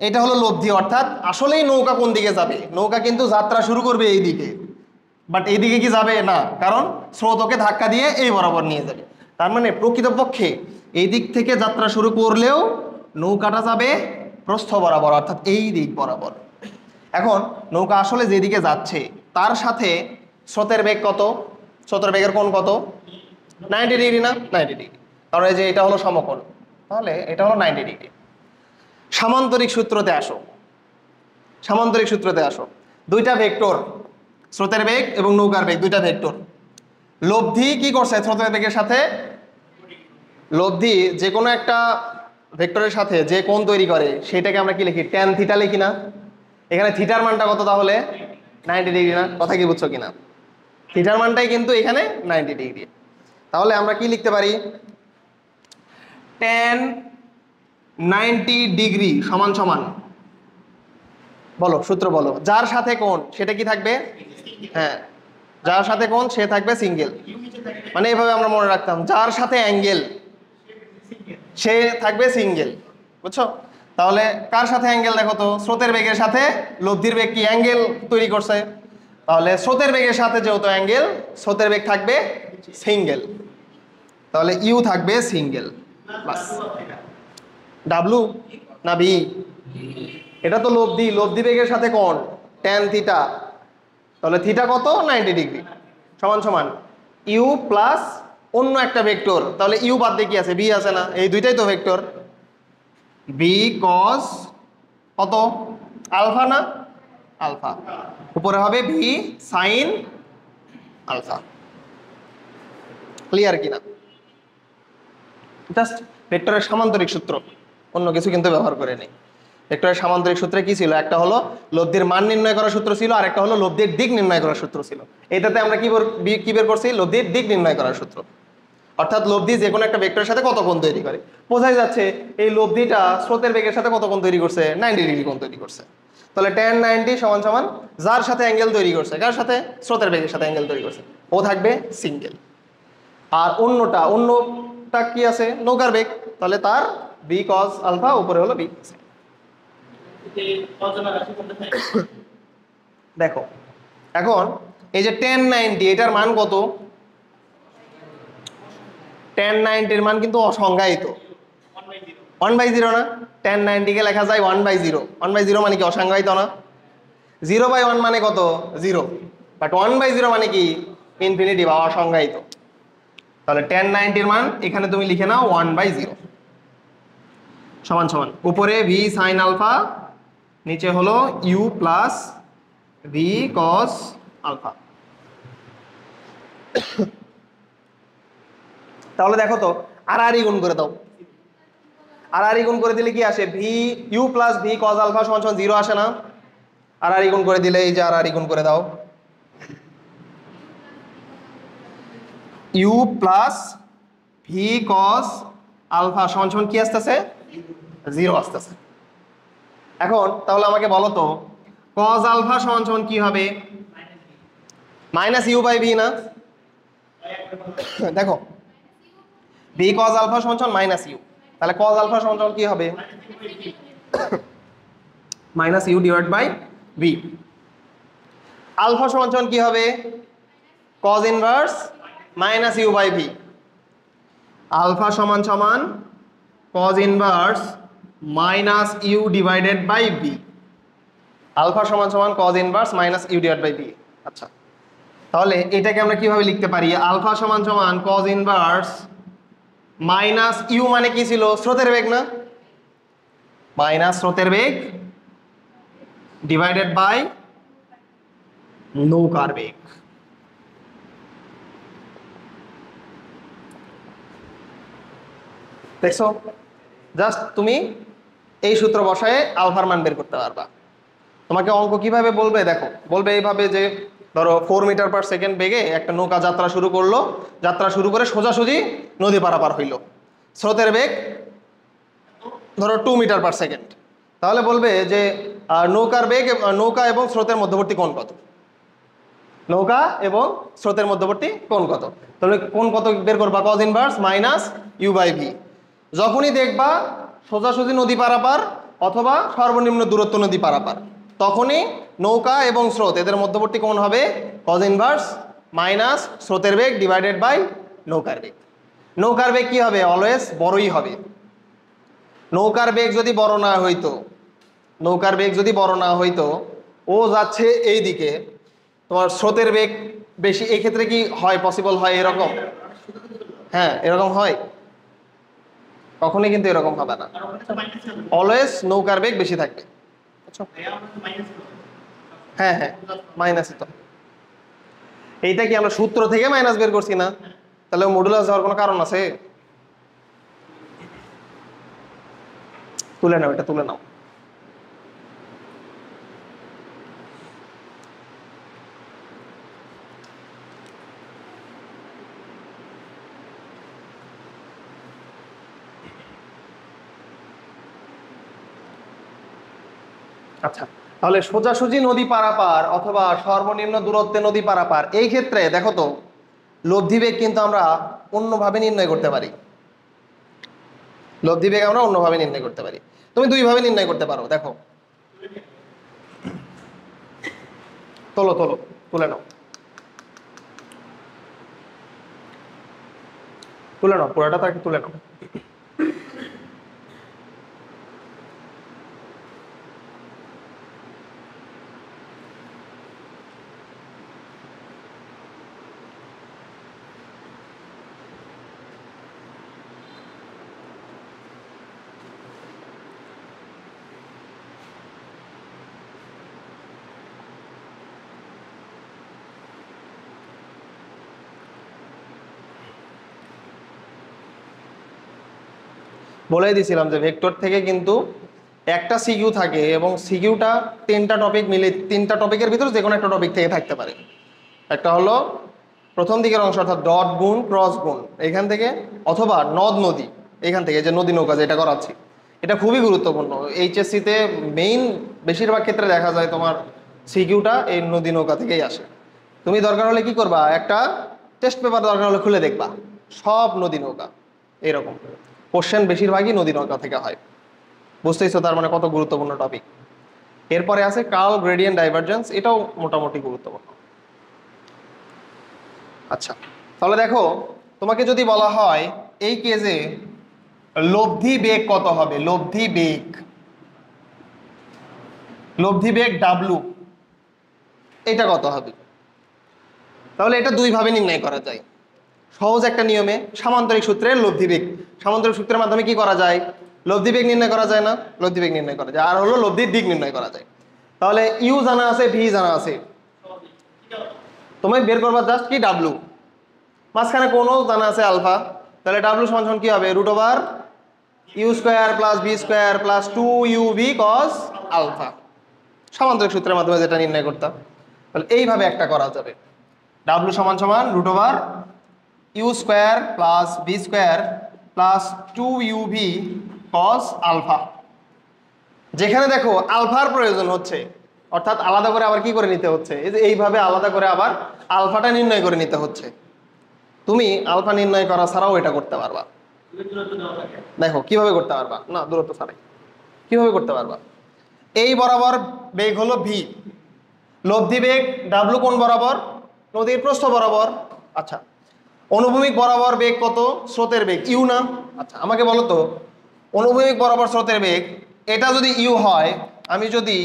এটা হলো লব্ধি, অর্থাৎ আসলেই নৌকা কোন দিকে যাবে? নৌকা কিন্তু যাত্রা শুরু করবে এই দিকে, বাট এইদিকে কি যাবে না, কারণ স্রোত ওকে ধাক্কা দিয়ে এই বরাবর নিয়ে যাবে। তার মানে প্রকৃতপক্ষে এই দিক থেকে যাত্রা শুরু করলেও নৌকাটা যাবে প্রস্থ বরাবর, অর্থাৎ এই দিক বরাবর। এখন নৌকা আসলে যেদিকে যাচ্ছে তার সাথে স্রোতের বেগ কত? স্রোতের বেগের কোণ কত? 90 ডিগ্রি না? 90 ডিগ্রি। কারণ এই যে এটা হলো সমকোণ, তাহলে এটা হলো 90 ডিগ্রি। সামান্তরিক সূত্রতে আসো, সামান্তরিক সূত্রতে আসো। দুইটা ভেক্টর, স্রোতের বেগ এবং নৌকার বেগ, দুইটা ভেক্টর। লব্ধি কি করছে স্রোতের বেগের সাথে? লব্ধি যে কোনো একটা ভেক্টরের সাথে যে কোণ তৈরি করে সেটাকে আমরা কি লিখি? ট্যান থিটা লিখি না? এখানে থিটার মানটা কত তাহলে? 90 ডিগ্রি না? কথা কি বুঝছো কিনা? থিটার মানটাই কিন্তু এখানে 90 ডিগ্রি। তাহলে আমরা কি লিখতে পারি? ট্যান 90 ডিগ্রি সমান সমান, বলো সূত্র বলো, যার সাথে কোণ সেটা কি থাকবে? হ্যাঁ, যার সাথে কোণ সে থাকবে সিঙ্গেল। মানে এইভাবে আমরা মনে রাখতাম, যার সাথে অ্যাঙ্গেল সে থাকবে সিঙ্গেল, বুঝছো? তাহলে কার সাথে অ্যাঙ্গেল দেখো তো? স্রোতের বেগের সাথে লব্ধির বেগ কি অ্যাঙ্গেল তৈরি করছে? তাহলে স্রোতের বেগের সাথে যেহেতু অ্যাঙ্গেল, স্রোতের বেগ থাকবে সিঙ্গেল, তাহলে ইউ থাকবে সিঙ্গেল। বাস। ডাব্লু না ভি? এটা তো লব্ধি, লব্ধি বেগের সাথে কোণ ট্যান থিটা, তাহলে থিটা কত? 90 ডিগ্রি সমান সমান ইউ প্লাস অন্য একটা ভেক্টর, তাহলে ইউ বাদ দিয়ে কি আছে? বি আছে না? এই দুইটাই তো ভেক্টর। বি কস কত? আলফা না? আলফা। উপরে হবে ভি সাইন আলফা। ক্লিয়ার কিনা? জাস্ট ভেক্টরের সামান্তরিক সূত্র, অন্য কিছু কিন্তু ব্যবহার করে নেই। ভেক্টরের সামান্তরিক সূত্রে কি ছিল? একটা হলো লব্ধির মান নির্ণয় করার সূত্র ছিল, আর একটা হলো লব্ধির দিক নির্ণয় করার সূত্র ছিল। এটাতে আমরা কি বের করছি? লব্ধির দিক নির্ণয় করার সূত্র। অর্থাৎ লব্ধি যে কোনো একটা ভেক্টরের সাথে কত কোণ তৈরি করে, বোঝাই যাচ্ছে এই লব্ধিটা স্রোতের বেগের সাথে কত কোণ তৈরি করছে? 90 ডিগ্রি কোণ তৈরি করছে। তাহলে ট্যান 90 সমান সমান যার সাথে অ্যাঙ্গেল তৈরি করছে, কার সাথে? স্রোতের বেগের সাথে অ্যাঙ্গেল তৈরি করছে, ও থাকবে সিঙ্গেল। আর অন্যটা কি আছে? নৌকার বেগ, তাহলে তার বি কস আলফা, উপরে হলো বি। দেখো এখন এই যে ট্যান 90, এটার মান কত? ট্যান 90 এর মান কিন্তু অসংজ্ঞায়িত, 1/0 না? ট্যান 90 কে লেখা যায় 1/0। 1/0 মানে কি? অসংজ্ঞায়িত না? 0/1 মানে কত? 0। বাট 1/0 মানে কি? ইনফিনিটি বা অসংজ্ঞায়িত। তাহলে ট্যান 90 এর মান এখানে তুমি লিখে নাও 1/0 সমান সমান উপরে ভি সাইন আলফা, নিচে হলো u plus v cos alpha. তাহলে দেখো তো, আর গুণ করে দাও। আর গুণ করে দিলে কি আসে? V u plus v cos alpha সমান সমান 0 আসে না? আর গুণ করে দিলে, এই যে আর গুণ করে দাও, u plus v cos alpha সমান সমান কি আসতেছে? 0 আসতেছে। এখন তাহলে আমাকে বলো তো, কস আলফা সমান সমান কি হবে? মাইনাস ইউ বাই ভি না? দেখো ভি কস আলফা সমান সমান মাইনাস ইউ, তাহলে কস আলফা সমান সমান কি হবে? Minus u divide by v. Alpha সমান সমান কি হবে? Cos inverse minus u by v. Alpha সমান সমান cos inverse minus u divided by v. Alpha সমান সমান cos inverse minus u divide by v. আচ্ছা, তাহলে এটাকে আমরা কিভাবে লিখতে পারি? আলফা সমান সমান কস ইনভার্স মাইনাস ইউ মানে কি ছিল? স্রোতের বেগ না? মাইনাস স্রোতের বেগ ডিভাইডেড বাই নৌকার বেগ। দেখছো, জাস্ট তুমি এই সূত্র বসায় আলফার মান বের করতে পারবা। তোমাকে অঙ্ক কিভাবে বলবে? দেখো, বলবে এইভাবে যে ধরো 4 মিটার পার সেকেন্ড বেগে একটা নৌকা যাত্রা শুরু করলো, যাত্রা শুরু করে সোজাসুজি নদী পারাপার হইলো, স্রোতের বেগ ধরো 2 মিটার পার সেকেন্ড। তাহলে বলবে যে নৌকার বেগ, নৌকা এবং স্রোতের মধ্যবর্তী কোণ কত? নৌকা এবং স্রোতের মধ্যবর্তী কোণ কত? তাহলে কোণ কত বের করবা? Cos inverse minus u by v. যখনই দেখবা সোজাসুজি নদী পারাপার অথবা সর্বনিম্ন দূরত্ব নদী পারাপার, তখনই নৌকা এবং স্রোত এদের মধ্যবর্তী কোণ হবে কজ ইনভার্স মাইনাস স্রোতের বেগ ডিভাইডেড বাই নৌকার বেগ। নৌকার বেগ কি হবে? অলওয়েজ বড়ই হবে। নৌকার বেগ যদি বড় না হইতো, নৌকার বেগ যদি বড় না হইতো, ও যাচ্ছে এই দিকে, তোমার স্রোতের বেগ বেশি, এই ক্ষেত্রে কি হয়? পসিবল হয় এরকম? হ্যাঁ, এরকম হয়। কখনোই কিন্তু এরকম হবে না, অলওয়েজ নৌকার বেগ বেশি থাকবে। হ্যাঁ হ্যাঁ, মাইনাসই তো। এইটা কি আমরা সূত্র থেকে মাইনাস বের করছি না? তাহলে মডুলাস যাওয়ার কোনো কারণ আছে? তুলে নাও, এটা তুলে নাও। আচ্ছা, তাহলে সোজাসুজি নদী পারাপার অথবা সর্বনিম্ন দূরত্বে নদী পারাপার, এই ক্ষেত্রে দেখো তো লব্ধি বেগ কিন্তু আমরা অন্যভাবে নির্ণয় করতে পারি। লব্ধি বেগ আমরা অন্যভাবে নির্ণয় করতে পারি। তুমি দুইভাবে নির্ণয় করতে পারো, দেখো। তোলো তোলো, তুলে নাও, তুলে নাও, পুরোটা তাকে তুলে নাও। বলেই দিয়েছিলাম যে ভেক্টর থেকে কিন্তু একটা সিকিউ থাকে এবং সিকিউটা তিনটা টপিক মিলে, তিনটা টপিকের ভিতরে যে কোনো একটা টপিক থেকে থাকতে পারে। একটা হলো প্রথম দিকের অংশ অর্থাৎ ডট গুণ ক্রস গুণ এখান থেকে, অথবা নদ নদী এখান থেকে, যে নদী নৌকা যেটা করাচ্ছি, এটা খুবই গুরুত্বপূর্ণ। এইচএসসিতে মেইন বেশিরভাগ ক্ষেত্রে দেখা যায় তোমার সিকিউটা এই নদী নৌকা থেকেই আসে। তুমি দরকার হলে কি করবা, একটা টেস্ট পেপার দরকার হলে খুলে দেখবা, সব নদী নৌকা এরকম কোশ্চেন বেশিরভাগই নদী নৌকা থেকে হয়। বুঝতেইছো তার মানে কত গুরুত্বপূর্ণ টপিক। এরপরে আছে কার্ল গ্রেডিয়েন্ট ডাইভারজেন্স, এটাও মোটামুটি গুরুত্বপূর্ণ। আচ্ছা, তাহলে দেখো তোমাকে যদি বলা হয় এই কেসে লব্ধি বেগ কত হবে, লব্ধি বেগ, লব্ধি বেগ ডাব্লু, এটা কত হবে? তাহলে এটা দুইভাবে নির্ণয় করা যায়। সহজ একটা নিয়মে, সামান্তরিক সূত্রের লব্ধি বেগ, সামান্তরিক সূত্রের মাধ্যমে কি করা যায়, লব্ধি বেগ নির্ণয় করা যায় না? লব্ধি বেগ নির্ণয় করা যায়। আর হলো লব্ধির দিক নির্ণয় করা যায়। তাহলে ইউ জানা আছে, ভি জানা আছে, তুমি বের করবা জাস্ট কি ডাব্লু, মাঝখানে কোনো জানা আছে আলফা। তাহলে ডাব্লু সমান সমান কি হবে, root over u square plus B square plus 2uv cos alpha, সামান্তরিক সূত্রের মাধ্যমে যেটা নির্ণয় করতাম। তাহলে এইভাবে একটা করা যাবে, ডাব্লু সমান সমান root over u square plus B square plus 2uv cos alpha. যেখানে দেখো আলফার প্রয়োজন হচ্ছে, অর্থাৎ আলাদা করে আবার কি করে নিতে হচ্ছে, এই যে এইভাবে আলাদা করে আবার আলফাটা নির্ণয় করে নিতে হচ্ছে। তুমি আলফা নির্ণয় করা ছাড়াও এটা করতে পারবা। দেখো কিভাবে করতে পারবা, না দূরত্ব ছাড়াই কিভাবে করতে পারবা। এই বরাবর বেগ হলো ভি, লব্ধি বেগ ডাব্লু কোণ বরাবর, নদীর প্রস্থ বরাবর। আচ্ছা, অনুভূমিক বরাবর বেগ কত, স্রোতের বেগ ইউ না? আচ্ছা আমাকে বলো তো, অনুভূমিক বরাবর স্রোতের বেগ এটা যদি ইউ হয়, আমি যদি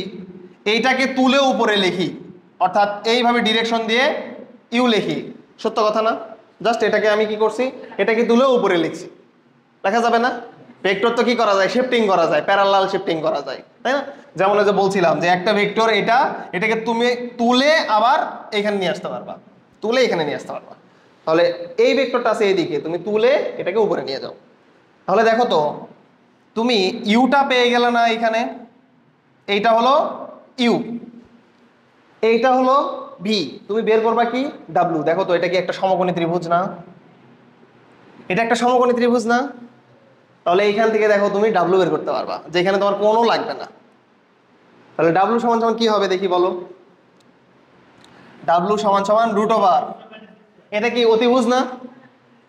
এইটাকে তুলে উপরে লিখি, অর্থাৎ এইভাবে ডিরেকশন দিয়ে ইউ লিখি, সত্য কথা না? জাস্ট এটাকে আমি কি করছি, এটাকে তুলে উপরে লিখছি, লেখা যাবে না? ভেক্টর তো কি করা যায়, শিফটিং করা যায়, প্যারালাল শিফটিং করা যায়, তাই না? যেমন যে বলছিলাম যে একটা ভেক্টর এটাকে তুমি তুলে আবার এখানে নিয়ে আসতে পারবা, তুলে এখানে নিয়ে আসতে পারবা। তাহলে এই ভেক্টরটা আছে এইদিকে, তুমি তুলে এটাকে উপরে নিয়ে যাও। তাহলে দেখো তো তুমি ইউটা পেয়ে গেলে না এখানে, এইটা হলো ইউ, এইটা হলো ভি, তুমি বের করবা কি ডাব্লু। দেখো তো এটা কি একটা সমকোণী ত্রিভুজ না? এটা একটা সমকোণী ত্রিভুজ না? তাহলে এইখান থেকে দেখো তুমি ডাব্লু বের করতে পারবা, যেখানে তোমার কোনো লাগবে না। তাহলে ডাব্লু সমান সমান কি হবে দেখি বলো, ডাব্লু সমান সমান রুট ওভার, এটা কি অতিভুজ না?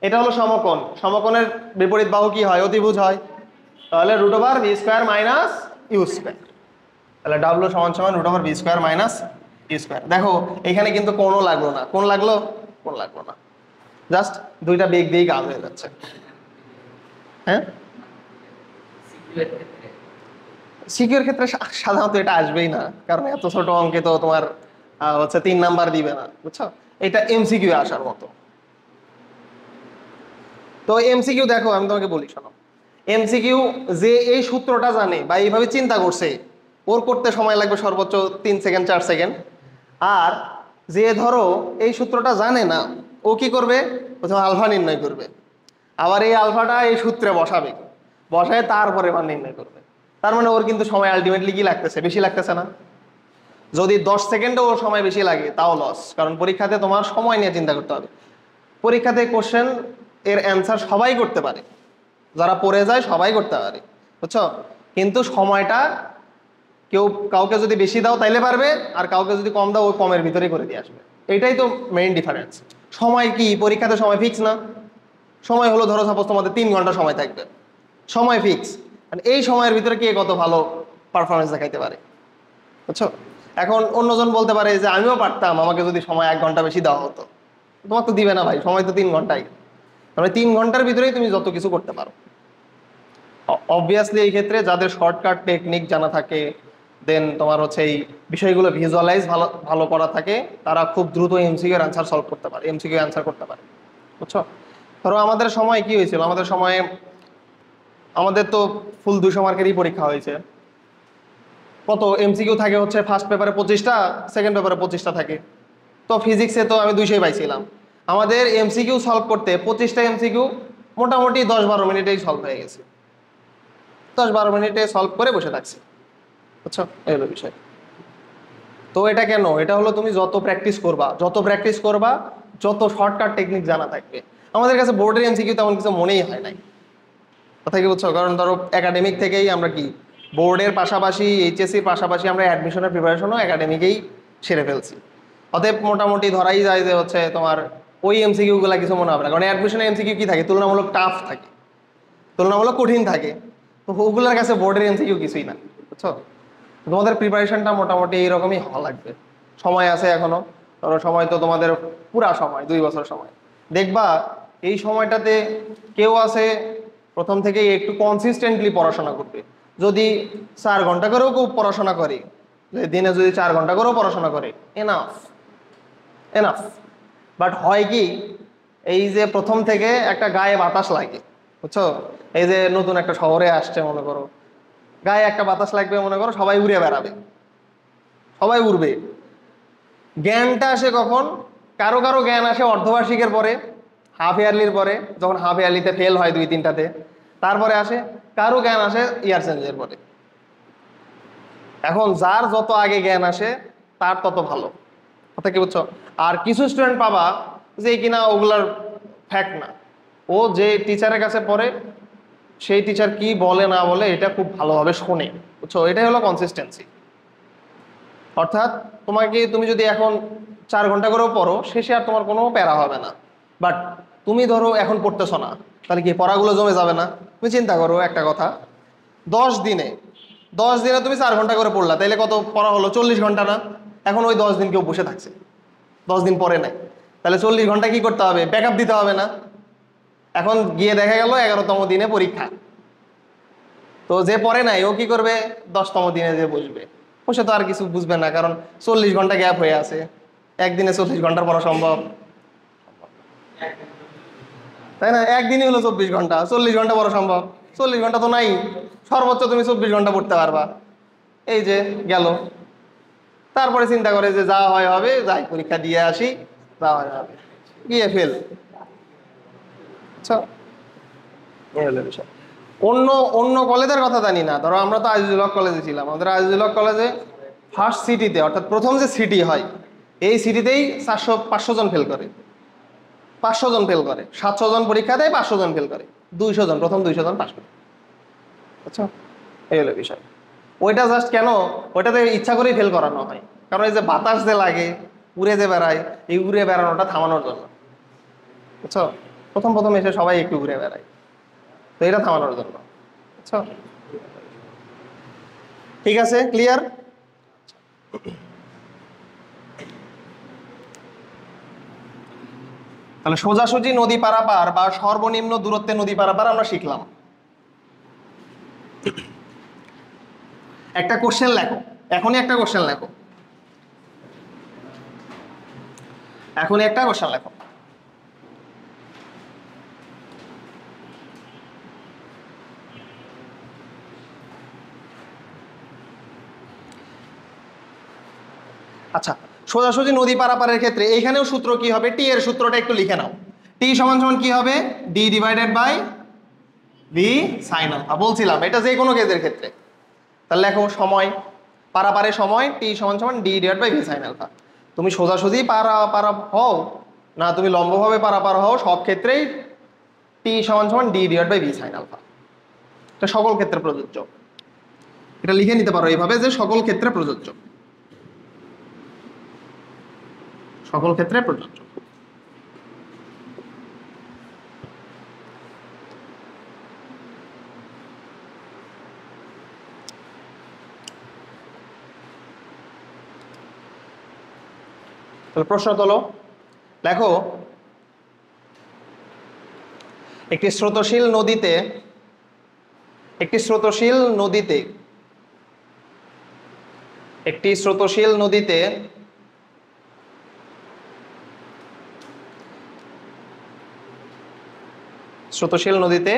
এটা হলো সমকোণ, সমকোণের বিপরীত বাহু কি হয়, অতিভুজ হয়। তাহলে root over v square minus u square, তাহলে ডাব্লু সমান সমান root over v square minus u square. দেখো এখানে কিন্তু কোনো লাগলো না, কোন লাগলো, কোন লাগলো না, জাস্ট দুইটা বেগ দিয়েই কাজ হয়ে যাচ্ছে। হ্যাঁ, সিকিউর ক্ষেত্রে সাধারণত এটা আসবেই না, কারণ এত ছোট অঙ্কে তো তোমার হচ্ছে 3 নাম্বার দিবে না, বুঝছো? এটা এমসিকিউ আসার মতো। তো এমসিকিউ দেখো আমি তোমাকে বলি শোনো, এমসিকিউ যে এই সূত্রটা জানে বা এইভাবে চিন্তা করছে ওর করতে সময় লাগবে সর্বোচ্চ 3 সেকেন্ড 4 সেকেন্ড। আর যে ধরো এই সূত্রটা জানে না, ও কি করবে, প্রথমে আলফা নির্ণয় করবে, আবার এই আলফাটা এই সূত্রে বসাবে, বসায় তারপরে মান নির্ণয় করবে। তার মানে ওর কিন্তু সময় আলটিমেটলি কি লাগতেছে, বেশি লাগতেছে না? যদি 10 সেকেন্ডও ওর সময় বেশি লাগে তাও লস, কারণ পরীক্ষাতে তোমার সময় নিয়ে চিন্তা করতে হবে। পরীক্ষাতে কোশ্চেন এর অ্যান্সার সবাই করতে পারে, যারা পড়ে যায় সবাই করতে পারে, বুঝছো? কিন্তু সময়টা কেউ কাউকে যদি বেশি দাও তাইলে পারবে, আর কাউকে যদি কম দাও ওই কমের ভিতরেই করে দিয়ে আসবে। এটাই তো মেইন ডিফারেন্স। সময় কি পরীক্ষাতে সময় ফিক্স না? সময় হলো ধরো সাপোজ তোমাদের 3 ঘন্টা সময় থাকবে, সময় ফিক্স, মানে এই সময়ের ভিতরে কে কত ভালো পারফরমেন্স দেখাইতে পারে, বুঝছো? এখন অন্যজন বলতে পারে যে আমিও পারতাম, আমাকে যদি সময় 1 ঘন্টা বেশি দেওয়া হতো। তোমার তো দিবে না ভাই, সময় তো 3 ঘন্টাই, তাহলে 3 ঘন্টার ভিতরেই তুমি যত কিছু করতে পারো। অবভিয়াসলি এই ক্ষেত্রে যাদের শর্টকাট টেকনিক জানা থাকে, দেন তোমার হচ্ছে এই বিষয়গুলো ভিজুয়ালাইজ ভালো ভালো করা থাকে, তারা খুব দ্রুত এমসিকিউ এর অ্যান্সার সলভ করতে পারে, এমসিকিউ অ্যান্সার করতে পারে, বুঝছো? ধরো আমাদের সময় কি হয়েছিল, আমাদের সময়ে আমাদের তো ফুল 200 মার্কেরই পরীক্ষা হয়েছে। কত এমসিকিউ থাকে হচ্ছে ফার্স্ট পেপারে 25টা, সেকেন্ড পেপারে 25টা থাকে। তো ফিজিক্সে তো আমি 200 পাইছিলাম। আমাদের এমসিকিউ সলভ করতে 25টা এমসিকিউ মোটামুটি 10-12 মিনিটেই সলভ হয়ে গেছে, 10-12 মিনিটে সলভ করে বসে থাকছি, বুঝছো? এই হলো বিষয়। তো এটা কেন, এটা হলো তুমি যত প্র্যাকটিস করবা, যত প্র্যাকটিস করবা, যত শর্টকাট টেকনিক জানা থাকবে। আমাদের কাছে বোর্ডের এমসিকিউ তেমন কিছু মনেই হয় নাই, কথা কি বুঝছো? কারণ ধরো একাডেমিক থেকেই আমরা কি বোর্ডের পাশাপাশি এইচএসসির পাশাপাশি আমরা অ্যাডমিশনের প্রিপারেশনও একাডেমিকেই সেরে ফেলছি। অতএব মোটামুটি ধরাই যায় যে হচ্ছে তোমার ওই এমসিকিউগুলো কিছু মনে হবে না, কারণ অ্যাডমিশনের এমসিকিউ কি থাকে, তুলনামূলক টাফ থাকে, তুলনামূলক কঠিন থাকে। তো ওগুলোর কাছে বোর্ডের এমসিকিউ কিছুই না, বুঝছো? তোমাদের প্রিপারেশনটা মোটামুটি এইরকমই হওয়া লাগবে। সময় আছে এখনো, ধরো সময় তো তোমাদের পুরা সময় 2 বছর সময়। দেখবা এই সময়টাতে কেউ আছে প্রথম থেকেই একটু কনসিস্টেন্টলি পড়াশোনা করবে, যদি 4 ঘন্টা করেও কেউ পড়াশোনা করে, দিনে যদি 4 ঘন্টা করেও পড়াশোনা করে, এনাফ, এনাফ। বাট হয় কি, এই যে প্রথম থেকে একটা গায়ে বাতাস লাগে, বুঝছো? এই যে নতুন একটা শহরে আসছে মনে করো, গায়ে একটা বাতাস লাগবে, মনে করো সবাই উড়ে বেড়াবে, সবাই উড়বে। জ্ঞানটা আসে কখন, কারো কারো জ্ঞান আসে অর্ধবার্ষিকের পরে, হাফ ইয়ারলির পরে, যখন হাফ ইয়ারলিতে ফেল হয় 2-3টাতে, তারপরে আসে। কারো জ্ঞান আসে ইয়ার চেঞ্জের পরে। এখন যার যত আগে জ্ঞান আসে তার তত ভালো, কথা কি বুঝছো? আর কিছু স্টুডেন্ট পাবা যে কিনা ওগুলার ফ্যাক্ট না, ও যে টিচারের কাছে পড়ে সেই টিচার কি বলে না বলে এটা খুব ভালোভাবে শোনে, বুঝছো? এটাই হলো কনসিস্টেন্সি। অর্থাৎ তুমি যদি এখন 4 ঘন্টা করেও পড়ো, শেষে আর তোমার কোনো প্যারা হবে না। বাট তুমি ধরো এখন পড়তেছো না, তাহলে কি পড়াগুলো জমে যাবে না? তুমি চিন্তা করো একটা কথা, 10 দিনে 10 দিনে তুমি 4 ঘন্টা করে পড়লা, তাইলে কত পড়া হলো? 40 ঘন্টা না? এখন ওই 10 দিন কেউ বসে থাকছে, 10 দিন পরে নাই, তাহলে 40 ঘন্টা কি করতে হবে? ব্যাকআপ দিতে হবে না? এখন গিয়ে দেখা গেল 11তম দিনে পরীক্ষা, তো যে পড়ে নাই ও কি করবে? 10তম দিনে যে বসবে, বসে তো আর কিছু বুঝবে না, কারণ 40 ঘন্টা গ্যাপ হয়ে আছে। একদিনে 40 ঘন্টার পড়া সম্ভব? তাই না? একদিনই হলো 24 ঘন্টা, 40 ঘন্টা পড়া সম্ভব? 40 ঘন্টা তো নাই, সর্বোচ্চ তুমি 24 ঘন্টা পড়তে পারবা। এই যে গেল, তারপরে চিন্তা করে যে যা হয় হবে, যাই পরীক্ষা দিয়ে আসি, যা হয় হবে, গিয়ে ফেল। আচ্ছা, এই হলো বিষয়। অন্য অন্য কলেজের কথা জানি না, ধরো আমরা তো আজিজুল হক কলেজে ছিলাম, আমাদের আজিজুল হক কলেজে ফার্স্ট সিটিতে, অর্থাৎ প্রথম যে সিটি হয় এই সিটিতেই 400-500 জন ফেল করে, 500 জন ফেল করে, 700 জন পরীক্ষা দেয়, 500 জন ফেল করে, 200 জন, প্রথম 200 জন পাস করে। আচ্ছা, এই হলো বিষয়। ওইটা জাস্ট কেন, ওইটাতে ইচ্ছা করেই ফেল করানো হয়, কারণ এই যে বাতাস যে লাগে, উড়ে যে বেড়ায়, এই উড়ে বেড়ানোটা থামানোর জন্য, বুঝছো? প্রথম প্রথম এসে সবাই একটু ঘুরে বেড়ায়, তো এটা থামানোর জন্য, বুঝছো? ঠিক আছে, ক্লিয়ার? তাহলে সোজাসুজি নদী পারাপার বা সর্বনিম্ন দূরত্বে নদী পারাপার আমরা শিখলাম। একটা কোশ্চেন লেখো, এখনই একটা কোশ্চেন লেখো, এখনই একটা কোশ্চেন লেখো। আচ্ছা, সোজাসুজি নদী পারাপারের ক্ষেত্রে এইখানেও সূত্র কি হবে? টি এর সূত্রটা একটু লিখে নাও। টি সমান সমান কি হবে? D divided by V sine alpha. বলছিলাম এটা যে কোনো কেসের ক্ষেত্রে। তাহলে লেখো সময়, পারাপারের সময় টি সমান সমান d divide by V sine alpha. তুমি সোজাসুজি পারাপার হও না তুমি লম্বভাবে পারাপার হও, সব ক্ষেত্রেই টি সমান সমান d divide by V sine alpha. এটা সকল ক্ষেত্রে প্রযোজ্য। এটা লিখে নিতে পারো এইভাবে যে সকল ক্ষেত্রে প্রযোজ্য, সকল ক্ষেত্রে প্রযোজ্য। তাহলে প্রশ্ন তোলো, লেখো একটি স্রোতশীল নদীতে একটি স্রোতশীল নদীতে একটি স্রোতশীল নদীতে স্রোতশীল নদীতে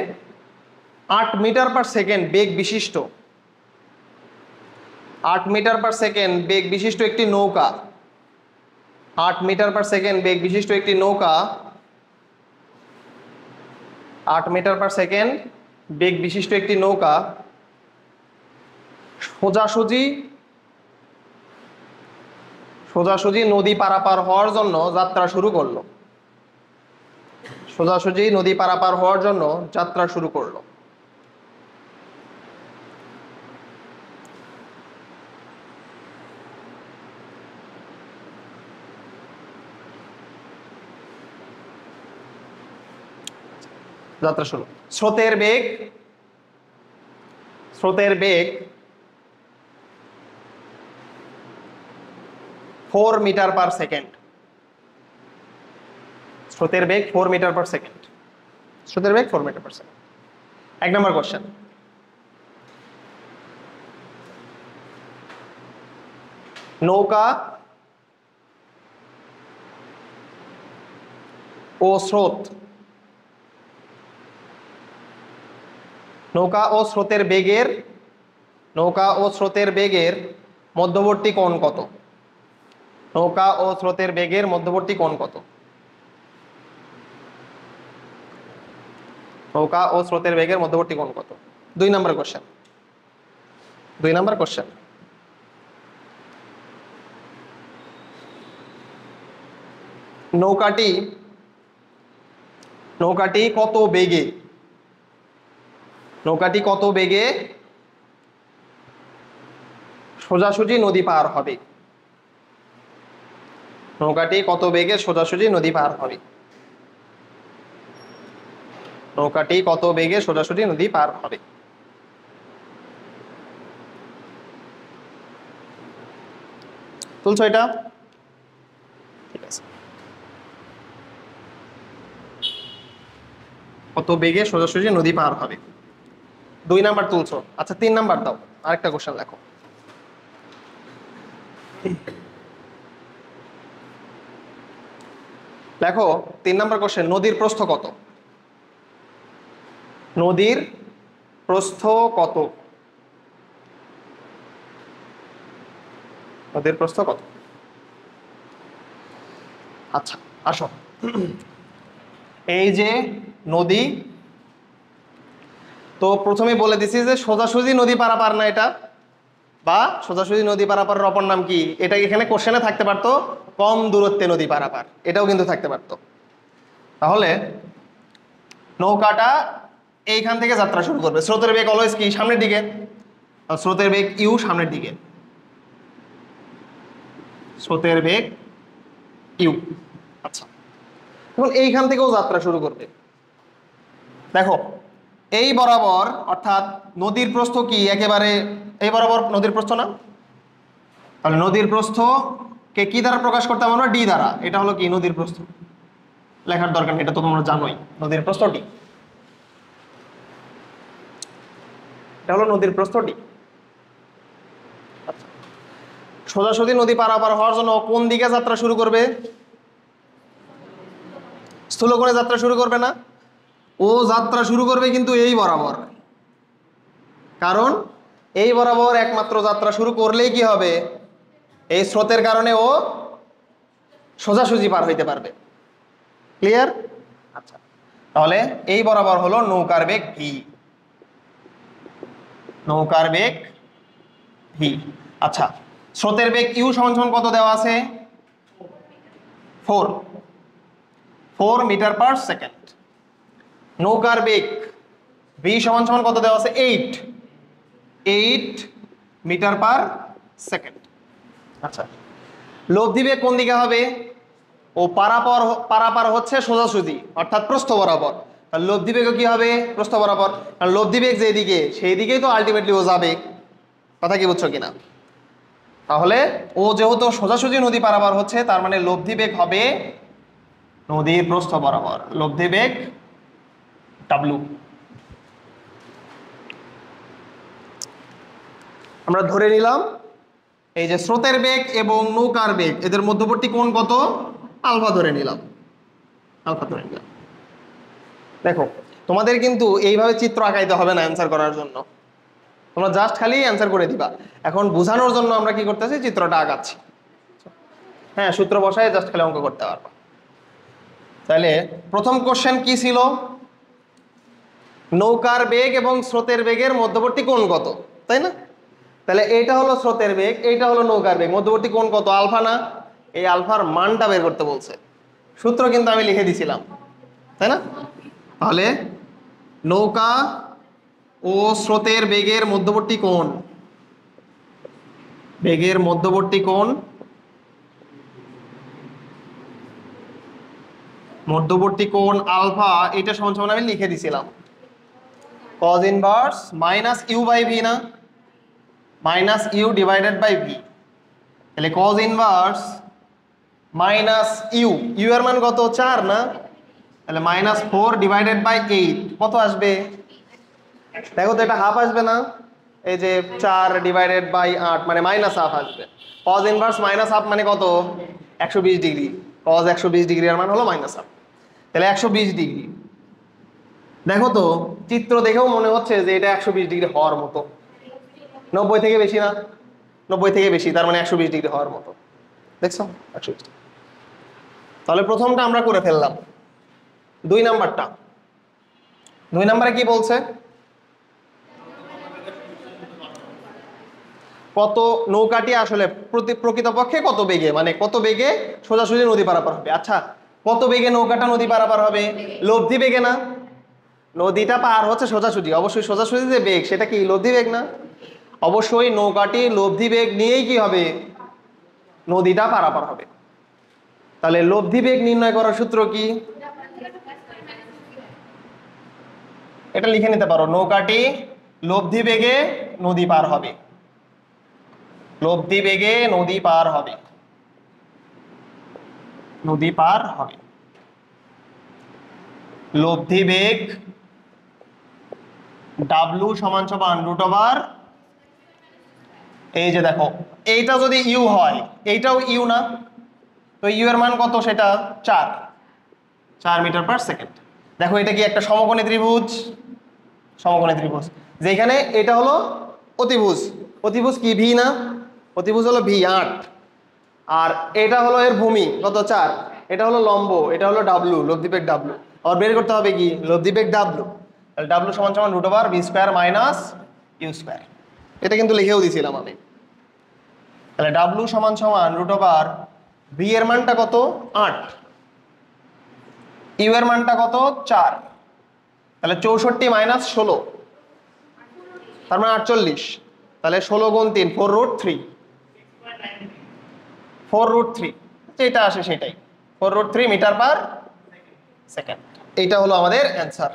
8 মিটার পার সেকেন্ড বেগ বিশিষ্ট 8 মিটার পার সেকেন্ড বেগ বিশিষ্ট একটি নৌকা 8 মিটার পার সেকেন্ড বেগ বিশিষ্ট একটি নৌকা 8 মিটার পার সেকেন্ড বেগ বিশিষ্ট একটি নৌকা সোজাসুজি নদী পারাপার হওয়ার জন্য যাত্রা শুরু করলো। সোজাসুজি নদী পারাপার হওয়ার জন্য যাত্রা শুরু করলো। যাত্রা শুরু, স্রোতের বেগ 4 মিটার পার সেকেন্ড। স্রোতের বেগ 4 মিটার পার সেকেন্ড। স্রোতের বেগ 4 মিটার পার সেকেন্ড। 1 নম্বর কোশ্চেন, নৌকা ও স্রোত নৌকা ও স্রোতের বেগের মধ্যবর্তী কোণ কত? নৌকা ও স্রোতের বেগের মধ্যবর্তী কোণ কত? নৌকা ও স্রোতের বেগের মধ্যবর্তী কোণ কত? 2 নম্বর কোশ্চেন। নৌকাটি কত বেগে সোজাসুজি নদী পার হবে? নৌকাটি কত বেগে সোজাসুজি নদী পার হবে? নৌকাটি কত বেগে সোজাসুজি নদী পার হবে? তুলছো এটা? ঠিক আছে, কত বেগে সোজাসুজি নদী পার হবে। 2 নাম্বার তুলছো। আচ্ছা 3 নাম্বার দাও, আরেকটা কোশ্চেন লেখো। লেখো 3 নাম্বার কোশ্চেন, নদীর প্রস্থ কত? নদীর প্রস্থ কত? নদীর প্রস্থ কত? আচ্ছা আসো, এই যে নদী, তো প্রথমে বলে দিছি যে সোজাসুজি নদী পারাপার না এটা, বা সোজাসুজি নদী পারাপারের অপর নাম কি? এটা এখানে কোশ্চেনে থাকতে পারতো কম দূরত্বে নদী পারাপার, এটাও কিন্তু থাকতে পারতো। তাহলে নৌকাটা এইখান থেকে যাত্রা শুরু করবে। স্রোতের বেগ অলওয়েজ কি? সামনের দিকে। স্রোতের বেগ ইউ, সামনের দিকে। স্রোতের বেগ ইউ। আচ্ছা, এখন এইখান থেকেও যাত্রা শুরু করবে। দেখো এই বরাবর, অর্থাৎ নদীর প্রস্থ কি একেবারে এই বরাবর নদীর প্রস্থ না? তাহলে নদীর প্রস্থকে কি দ্বারা প্রকাশ করতে আমরা? ডি দ্বারা। এটা হলো কি? নদীর প্রস্থ। লেখার দরকার নেই, এটা তো তোমরা জানোই। নদীর প্রস্থ ডি, এটা হলো নদীর প্রস্থ ডি। আচ্ছা, সোজাসুজি নদী পারাপার হওয়ার জন্য কোন দিকে যাত্রা শুরু করবে? স্থূলকোণে যাত্রা শুরু করবে না? ও যাত্রা শুরু করবে কিন্তু এই বরাবর, কারণ এই বরাবর একমাত্র যাত্রা শুরু করলেই কি হবে? এই স্রোতের কারণে ও সোজাসুজি পার হইতে পারবে। ক্লিয়ার? আচ্ছা, তাহলে এই বরাবর হলো নৌকার বেগ ভি। নৌকার বেগ ভি। আচ্ছা, স্রোতের বেগ ইউ সমান সমান কত দেওয়া আছে? 4 মিটার পার সেকেন্ড। নৌকার বেগ ভি সমান সমান কত দেওয়া আছে? 8 মিটার পার সেকেন্ড। আচ্ছা, লব্ধি বেগ কোন দিকে হবে? ও পারাপার হচ্ছে সোজাসুজি, অর্থাৎ প্রস্থ বরাবর। তাহলে লব্ধি বেগও কি হবে? প্রস্থ বরাবর। কারণ লব্ধি বেগ যেদিকে সেই দিকেই তো আলটিমেটলি ও যাবে। কথা কি বুঝছো কিনা? তাহলে ও যেহেতু সোজাসুজি নদী পারাপার হচ্ছে, তার মানে লব্ধি বেগ হবে নদীর প্রস্থ বরাবর। লব্ধি বেগ ডাব্লু। আমরা ধরে নিলাম এই যে স্রোতের বেগ এবং নৌকার বেগ, এদের মধ্যবর্তী কোণ কত? আলফা ধরে নিলাম। দেখো, তোমাদের কিন্তু এইভাবে চিত্র আঁকাইতে হবে না অ্যান্সার করার জন্য, তোমরা জাস্ট খালি অ্যান্সার করে দিবা। এখন বোঝানোর জন্য আমরা কি করতেছি? চিত্রটা আঁকাচ্ছি। হ্যাঁ, সূত্র বসায় জাস্ট খালি অঙ্ক করতে পারবা। তাহলে প্রথম কোশ্চেন কি ছিল? নৌকার বেগ এবং স্রোতের বেগের মধ্যবর্তী কোণ কত, তাই না? তাহলে এইটা হলো স্রোতের বেগ, এইটা হলো নৌকার বেগ, মধ্যবর্তী কোণ কত? আলফা না? এই আলফার মানটা বের করতে বলছে। সূত্র কিন্তু আমি লিখে দিছিলাম, তাই না? তাহলে নৌকা ও স্রোতের বেগের মধ্যবর্তী কোণ, বেগের মধ্যবর্তী কোণ, মধ্যবর্তী কোণ আলফা, এটা সমান সমান আমি লিখে দিছিলাম cos inverse minus u by v না, minus u divided by v. তাহলে cos inverse minus u, u এর মান কত? 4 না? তাহলে মাইনাস 4 ডিভাইডেড বাই 8 কত আসবে? দেখো তো, এটা হাফ আসবে না? এই যে 4 ডিভাইডেড বাই 8 মানে মাইনাস হাফ আসবে। cos ইনভার্স মাইনাস হাফ মানে কত? 120 ডিগ্রি। cos 120 ডিগ্রি এর মান হলো মাইনাস হাফ। তাহলে 120 ডিগ্রি। দেখো তো, চিত্র দেখেও মনে হচ্ছে যে এটা 120 ডিগ্রি হওয়ার মতো। 90 থেকে বেশি না? 90 থেকে বেশি, তার মানে 120 ডিগ্রি হওয়ার মতো। দেখছো? 120 ডিগ্রি। তাহলে প্রথমটা আমরা করে ফেললাম। 2 নাম্বারটা, 2 নাম্বারে কি বলছে? কত নৌকাটি আসলে প্রকৃতপক্ষে কত বেগে, মানে কত বেগে সোজাসুজি নদী পারাপার হবে। আচ্ছা, কত বেগে নৌকাটা নদী পারাপার হবে? লব্ধি বেগে না? নদীটা পার হচ্ছে সোজাসুজি, অবশ্যই সোজাসুজি যে বেগ সেটা কি লব্ধি বেগ না? অবশ্যই নৌকাটি লব্ধি বেগ নিয়েই কি হবে? নদীটা পারাপার হবে। তাহলে লব্ধি বেগ নির্ণয় করার সূত্র কি? এটা লিখে নিতে পারো, নৌকাটি লব্ধি বেগে নদী পার হবে। লব্ধি বেগে নদী পার হবে, নদী পার হবে। লব্ধি বেগ ডাব্লু সমান সমান √, এই যে দেখো, এইটা যদি ইউ হয়, এইটাও ইউ না? তো ইউ এর মান কত? সেটা 4 মিটার পার সেকেন্ড। দেখো, এটা কি একটা সমকোণী ত্রিভুজ? সমকোণী ত্রিভুজ, যেখানে এটা হলো অতিভুজ। অতিভুজ কি ভি না? অতিভুজ হলো ভি 8, আর এটা হলো এর ভূমি কত? 4। এটা হলো লম্ব, এটা হলো ডাব্লু, লব্ধি বেগ ডাব্লু। আর বের করতে হবে কি? লব্ধি বেগ ডাব্লু। তাহলে ডাব্লু সমান সমান √, v square minus u square. এটা কিন্তু লিখেও দিয়েছিলাম আমি। তাহলে ডাব্লু সমান সমান √, ভি এর মানটা কত? 8, ইউ এর মানটা কত? 4। তাহলে 64 মাইনাস 16, তার মানে 48। তাহলে 16 গুণ 3, 4√3, 4√3 যেটা আসে সেটাই, 4√3 মিটার পার সেকেন্ড। এইটা হলো আমাদের অ্যান্সার।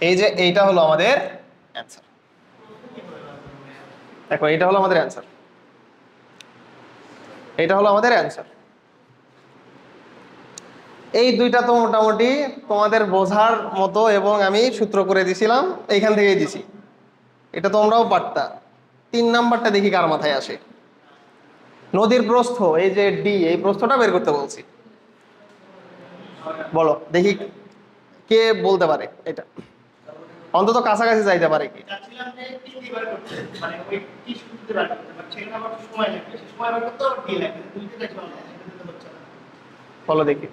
এই যে এইটা হলো আমাদের অ্যান্সার। দেখো, এটা হলো আমাদের অ্যান্সার, এটা হলো আমাদের অ্যান্সার। এই দুইটা তো মোটামুটি তোমাদের বোঝার মতো, এবং আমি সূত্র করে দিছিলাম, এইখান থেকেই দিছি। এটা তোমরাও পারতা। 3 নাম্বারটা দেখি কার মাথায় আসে। নদীর প্রস্থ, এই যে ডি, এই প্রস্থটা বের করতে বলছি। বলো দেখি কে বলতে পারে এটা। অন্তত কাছাকাছি যাইতে পারে কি। চাচ্ছিলাম যে টি বার করতে, মানে ওই টি শুরুতে বার করতে, বাট সেখানে আবার সময় লাগবে, সেই সময় বার করতে আবার টি লাগবে, দুইটা দেখলাম না, সেটা তো হচ্ছে না। বলো দেখি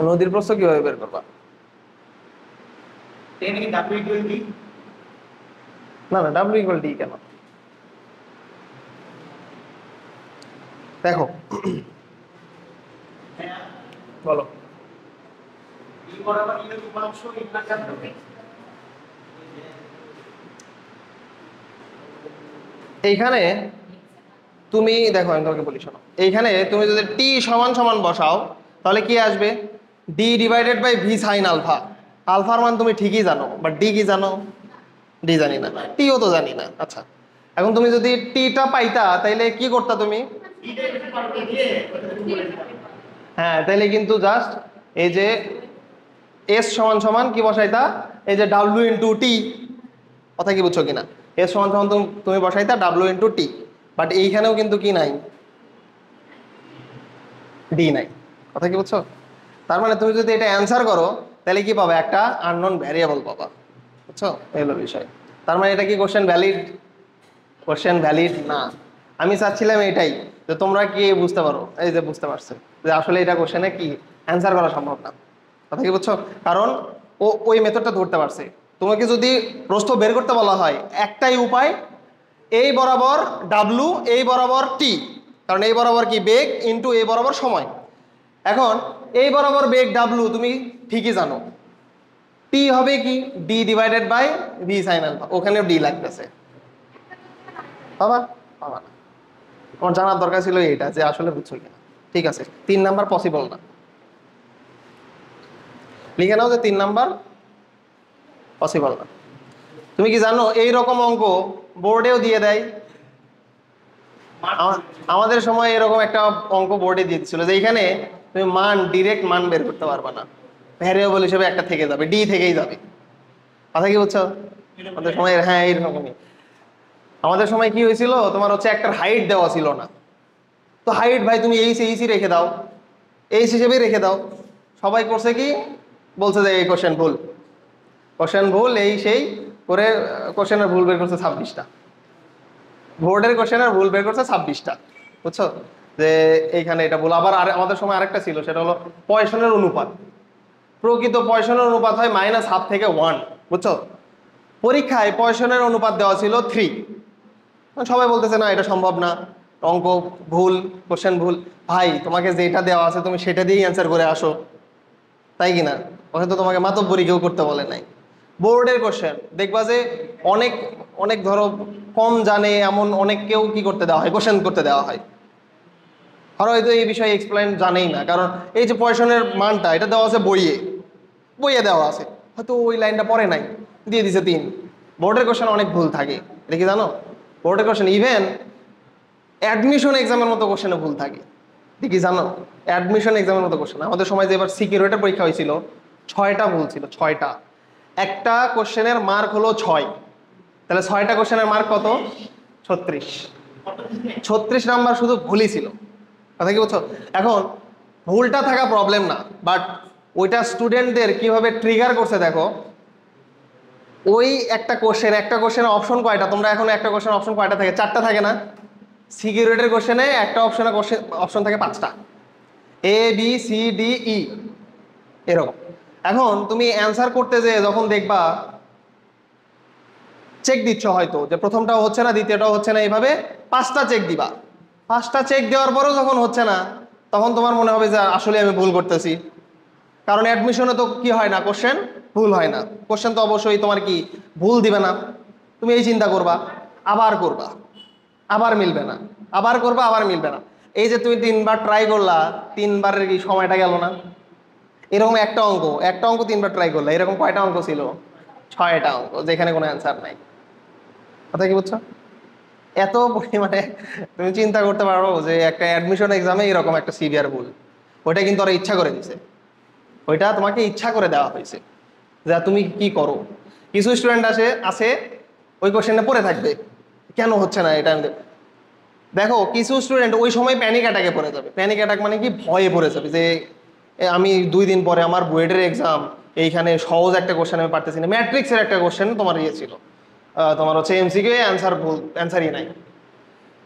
নদীর প্রস্থ কিভাবে বের করবা? এখানে কি ডাব্লিউ ইকুয়াল টি? না না, ডাব্লিউ ইকুয়াল ডি কেন? দেখো হ্যাঁ, বলো। ই বরাবর ইউ উপাংশ ইকুয়াল জানতে। এইখানে তুমি দেখো, আমি তোমাকে বলি শোনো, এইখানে তুমি যদি টি সমান সমান বসাও তাহলে কি আসবে? D divided by V sine alpha. আলফার মান তুমি ঠিকই জানো, বাট ডি কি জানো? ডি জানি না, টিও তো জানি না। আচ্ছা, এখন তুমি যদি টিটা পাইতা তাইলে কি করতা তুমি? ইটা এসে পারবে দিয়ে ওটা তুমি বলে দিতে। হ্যাঁ, তাইলে কিন্তু জাস্ট এই যে এস সমান সমান কি বসাইতা? এই যে ডাব্লিউ ইন্টু টি। কথা কি বুঝছো কিনা? এস সমান সমান তুমি বসাইতা ডাব্লিউ ইন্টু টি, বাট এইখানেও কিন্তু কি নাই? ডি নাই। কথা কি বুঝছো? তার মানে তুমি যদি এটা অ্যান্সার করো তাহলে কি পাবে? একটা আননোন ভ্যারিয়েবল পাবা। বুঝছো? এই হলো বিষয়। তার মানে এটা কি কোশ্চেন ভ্যালিড? কোশ্চেন ভ্যালিড না। আমি চাচ্ছিলাম এটাই, যে তোমরা কি বুঝতে পারো, এই যে বুঝতে পারছে যে আসলে এটা কোশ্চেনে কি অ্যান্সার করা সম্ভব না। কথা কি বুঝছো? কারণ ও ওই মেথডটা ধরতে পারছে। তোমাকে যদি প্রস্থ বের করতে বলা হয়, একটাই উপায়, এই বরাবর ডাব্লু, এই বরাবর টি। কারণ এই বরাবর কি বেগ ইন্টু এই বরাবর সময়। এখন এই বরাবর বেগ ডাব্লু তুমি ঠিকই জানো, টি হবে কি? D divided by V sine alpha. ওখানেও ডি লাগতেছে, বাবা বাবা না। আমার জানার দরকার ছিল এইটা, যে আসলে বুঝছো কিনা। ঠিক আছে, 3 নাম্বার পসিবল না। লিখে নাও যে 3 নাম্বার পসিবল না। তুমি কি জানো এই রকম অঙ্ক বোর্ডেও দিয়ে দেয়? আমাদের সময় এরকম একটা অঙ্ক বোর্ডে দিয়ে দিচ্ছিল যে এইখানে তুমি মান, ডিরেক্ট মান বের করতে পারবা না, ভ্যারিয়েবল হিসেবে একটা থেকে যাবে, ডি থেকেই যাবে। কথা কি বুঝছো? আমাদের সময় হ্যাঁ এইরকমই। আমাদের সময় কি হয়েছিল, তোমার হচ্ছে একটা হাইট দেওয়া ছিল না, তো হাইট ভাই তুমি এইসি রেখে দাও, এইচ হিসেবেই রেখে দাও। সবাই করছে কি, বলছে যে এই কোশ্চেন ভুল, কোশ্চেন ভুল, এই সেই করে কোশ্চেনের ভুল বের করছে 26টা। বোর্ডের কোশ্চেনের ভুল বের করছে 26টা। বুঝছো? যে এইখানে এটা ভুল। আবার আমাদের সময় আরেকটা ছিল, সেটা হলো পয়সনের অনুপাত। প্রকৃত পয়সনের অনুপাত হয় -1/2 থেকে 1। বুঝছো? পরীক্ষায় পয়সনের অনুপাত দেওয়া ছিল 3। সবাই বলতেছে না এটা সম্ভব না, অঙ্ক ভুল, কোশ্চেন ভুল। ভাই তোমাকে যেটা দেওয়া আছে তুমি সেটা দিয়েই অ্যান্সার করে আসো, তাই কিনা? ওখানে তো তোমাকে মাতব্বরি কেউ করতে বলে নাই। বোর্ডের কোশ্চেন দেখবা যে অনেক অনেক ধরো কম জানে এমন অনেককেও কি করতে দেওয়া হয়, কোশ্চেন করতে দেওয়া হয়। আর হয়তো এই বিষয়ে এক্সপ্লেন জানেই না, কারণ এই যে পয়সনের মানটা এটা দেওয়া আছে বইয়ে, বইয়ে দেওয়া আছে, হয়তো ওই লাইনটা পড়ে নাই, দিয়ে দিছে 3। বোর্ডের কোশ্চেন অনেক ভুল থাকে, এটা কি জানো? বোর্ডের কোশ্চেন ইভেন অ্যাডমিশন এক্সামের মতো কোশ্চেনে ভুল থাকে, দেখি জানো? অ্যাডমিশন এক্সামের মতো কোশ্চেন। আমাদের সময় যে এবার সিকিউরিটির পরীক্ষা হয়েছিল, 6টা ভুল ছিল, 6টা। একটা কোশ্চেনের মার্ক হলো 6, তাহলে 6টা কোশ্চেনের মার্ক কত? 36। 36 নাম্বার শুধু ভুলই ছিল। কথা কি বলছো? এখন ভুলটা থাকা প্রবলেম না, বাট ওইটা স্টুডেন্টদের কিভাবে ট্রিগার করছে দেখো। ওই একটা কোশ্চেনের অপশন কয়টা? তোমরা এখন একটা কোশ্চেন অপশন কয়টা থাকে? 4টা থাকে না? সিকিউরিটির কোশ্চেনে একটা অপশন থাকে 5টা, A B C D E এরকম। এখন তুমি অ্যান্সার করতে যে যখন দেখবা চেক দিচ্ছ, হয়তো যে প্রথমটাও হচ্ছে না, দ্বিতীয়টাও হচ্ছে না, এইভাবে 5টা চেক দিবা। 5টা চেক দেওয়ার পরেও যখন হচ্ছে না, তখন তোমার মনে হবে যে আসলে আমি ভুল করতেছি। কারণ অ্যাডমিশনে তো কি হয় না, কোশ্চেন ভুল হয় না। কোশ্চেন তো অবশ্যই তোমার কি ভুল দিবে না। তুমি এই চিন্তা করবা, আবার করবা, আবার মিলবে না, আবার করবা, আবার মিলবে না। এই যে তুমি 3বার ট্রাই করলা, 3বারের কি সময়টা গেল না? এরকম একটা অঙ্ক 3বার ট্রাই করলা, এরকম কয়টা অঙ্ক ছিল? 6টা অঙ্ক, যেখানে কোনো অ্যান্সার নাই। কথা কি বুঝছো? এত পরিমাণে তুমি চিন্তা করতে পারো যে একটা অ্যাডমিশন এক্সামে এরকম একটা সিভিয়ার ভুল, ওইটা কিন্তু ওরা ইচ্ছা করে দিছে, ওইটা তোমাকে ইচ্ছা করে দেওয়া হয়েছে যা তুমি কি করো। কিছু স্টুডেন্ট আছে ওই কোশ্চেনটা পড়ে থাকবে, কেন হচ্ছে না এটা। দেখো কিছু স্টুডেন্ট ওই সময় প্যানিক অ্যাটাকে পড়ে যাবে। প্যানিক অ্যাটাক মানে কি? ভয়ে পড়ে যাবে যে আমি 2 দিন পরে আমার বুয়েটের এক্সাম, এইখানে সহজ একটা কোশ্চেন আমি পারতেছি না, ম্যাট্রিক্সের একটা কোশ্চেন তোমার ইয়ে ছিল, তোমার হচ্ছে এমসিকিউ অ্যান্সার ভুল, অ্যান্সারই নাই।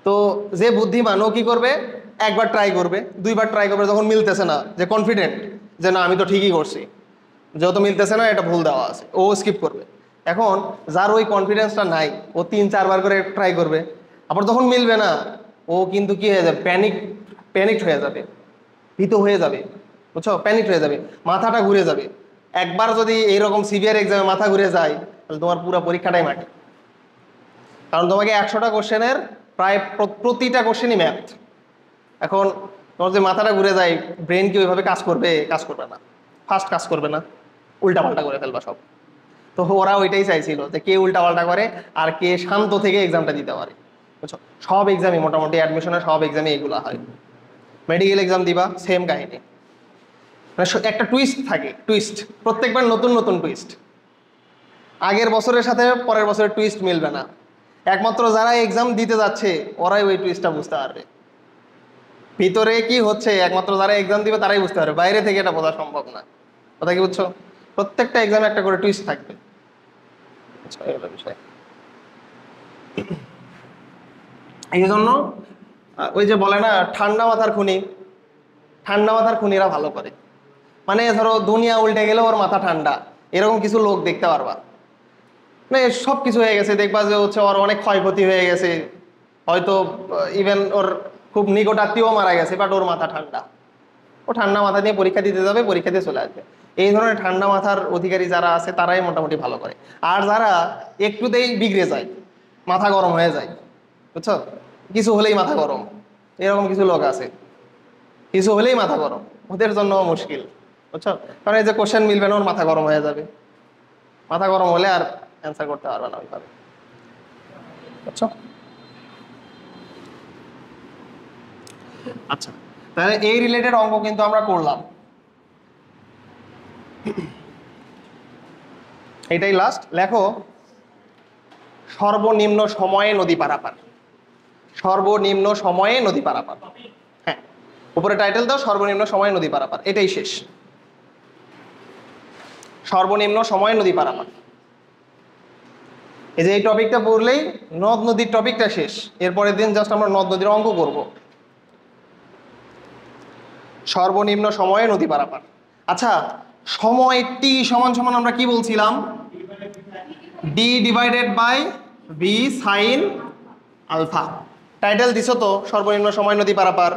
তো যে বুদ্ধিমান ও কি করবে, একবার ট্রাই করবে, 2বার ট্রাই করবে, যখন মিলতেছে না, যে কনফিডেন্ট যে না আমি তো ঠিকই করছি, যত মিলতেছে না এটা ভুল দেওয়া আছে, ও স্কিপ করবে। এখন যার ওই কনফিডেন্সটা নাই, ও 3-4বার করে ট্রাই করবে, আবার যখন মিলবে না, ও কিন্তু কি হয়ে যাবে, প্যানিকড হয়ে যাবে, ভীত হয়ে যাবে, বুঝছো, প্যানিকড হয়ে যাবে, মাথাটা ঘুরে যাবে। একবার যদি এইরকম সিভিয়ার এক্সামে মাথা ঘুরে যায়, তাহলে তোমার পুরো পরীক্ষাটাই মাটি। কারণ তোমাকে 100টা কোশ্চেনের প্রায় প্রতিটা কোশ্চেনই ম্যাথ। এখন তোমার যে মাথাটা ঘুরে যায়, ব্রেন কি ওইভাবে কাজ করবে? কাজ করবে না, ফাস্ট কাজ করবে না, উল্টাপাল্টা করে ফেলবা সব। তো ওরা ওইটাই চাইছিল যে কে উল্টাপাল্টা করে আর কে শান্ত থেকে এক্সামটা দিতে পারে, বুঝছো। সব এক্সামই মোটামুটি অ্যাডমিশনের সব এক্সামে এগুলো হয়। মেডিকেল এক্সাম দিবা, সেম কাহিনী, মানে একটা টুইস্ট থাকে, টুইস্ট প্রত্যেকবার নতুন নতুন টুইস্ট, আগের বছরের সাথে পরের বছরের টুইস্ট মিলবে না। একমাত্র যারা এক্সাম দিতে যাচ্ছে ওরাই ওই টুইস্টটা বুঝতে পারবে, ভিতরে কি হচ্ছে একমাত্র যারা এক্সাম দিবে তারাই বুঝতে পারবে, বাইরে থেকে এটা বোঝা সম্ভব না। কথা কি বুঝছো? প্রত্যেকটা এক্সামে একটা করে টুইস্ট থাকবে, বিষয়। এই জন্য ওই যে বলে না ঠান্ডা মাথার খুনি, ঠান্ডা মাথার খুনিরা ভালো করে, মানে ধরো দুনিয়া উল্টে গেলে ওর মাথা ঠান্ডা, এরকম কিছু লোক দেখতে পারবা। মানে সব কিছু হয়ে গেছে, দেখবা যে হচ্ছে ওর অনেক ক্ষয়ক্ষতি হয়ে গেছে, হয়তো ইভেন ওর খুব নিকট আত্মীয় মারা গেছে, বাট ওর মাথা ঠান্ডা, ও ঠান্ডা মাথা নিয়ে পরীক্ষা দিতে যাবে, পরীক্ষা দিয়ে চলে আসবে। এই ধরনের ঠান্ডা মাথার অধিকারী যারা আছে তারাই মোটামুটি ভালো করে। আর যারা একটুতেই বিগড়ে যায়, মাথা গরম হয়ে যায়, বুঝছো, কিছু হলেই মাথা গরম, এরকম কিছু লোক আছে, কিছু হলেই মাথা গরম, ওদের জন্য মুশকিল, বুঝছো। কারণ এই যে কোশ্চেন মিলবে না, ওর মাথা গরম হয়ে যাবে, মাথা গরম হলে আর অ্যান্সার করতে পারবে না ওইভাবে, বুঝছো। আচ্ছা, তাহলে এই রিলেটেড অঙ্ক কিন্তু আমরা করলাম, এটাই লাস্ট। লেখো সর্বনিম্ন সময়ে নদী পারাপার, সর্বনিম্ন সময়ে নদী পারাপার। হ্যাঁ, উপরে টাইটেল দাও সর্বনিম্ন সময়ে নদী পারাপার, এটাই শেষ, সর্বনিম্ন সময়ে নদী পারাপার। এই যে এই টপিকটা পড়লেই নদ নদীর টপিকটা শেষ, এরপরের দিন জাস্ট আমরা নদ নদীর অঙ্ক করব। সর্বনিম্ন সময়ে নদী পারাপার। আচ্ছা, সময় টি সমান সমান আমরা কি বলছিলাম? D divided by V sine alpha. Title দিছো তো, সর্বনিম্ন সময় নদী পারাপার।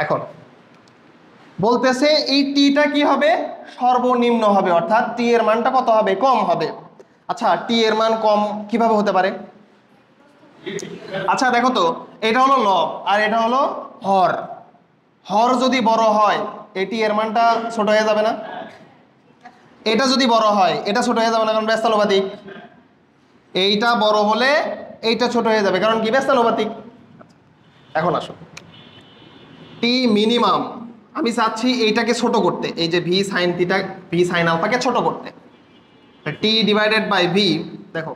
এখন বলতেছে এই টিটা কি হবে? সর্বনিম্ন হবে, অর্থাৎ টি এর মানটা কত হবে? কম হবে। আচ্ছা, টি এর মান কম কিভাবে হতে পারে? আচ্ছা দেখো তো, এটা হলো লব আর এটা হলো হর, হর যদি বড় হয় এটি এর মানটা ছোট হয়ে যাবে না? এটা যদি বড় হয় এটা ছোট হয়ে যাবে না, কারণ ব্যস্তানুপাতিক। এইটা বড় হলে এইটা ছোট হয়ে যাবে, কারণ কি? ব্যস্তানুপাতিক। এখন আসো, টি মিনিমাম আমি চাচ্ছি এইটাকে ছোট করতে, এই যে V sine theta, V sine আলফাকে ছোট করতে, টি ডিভাইডেড বাই ভি। দেখো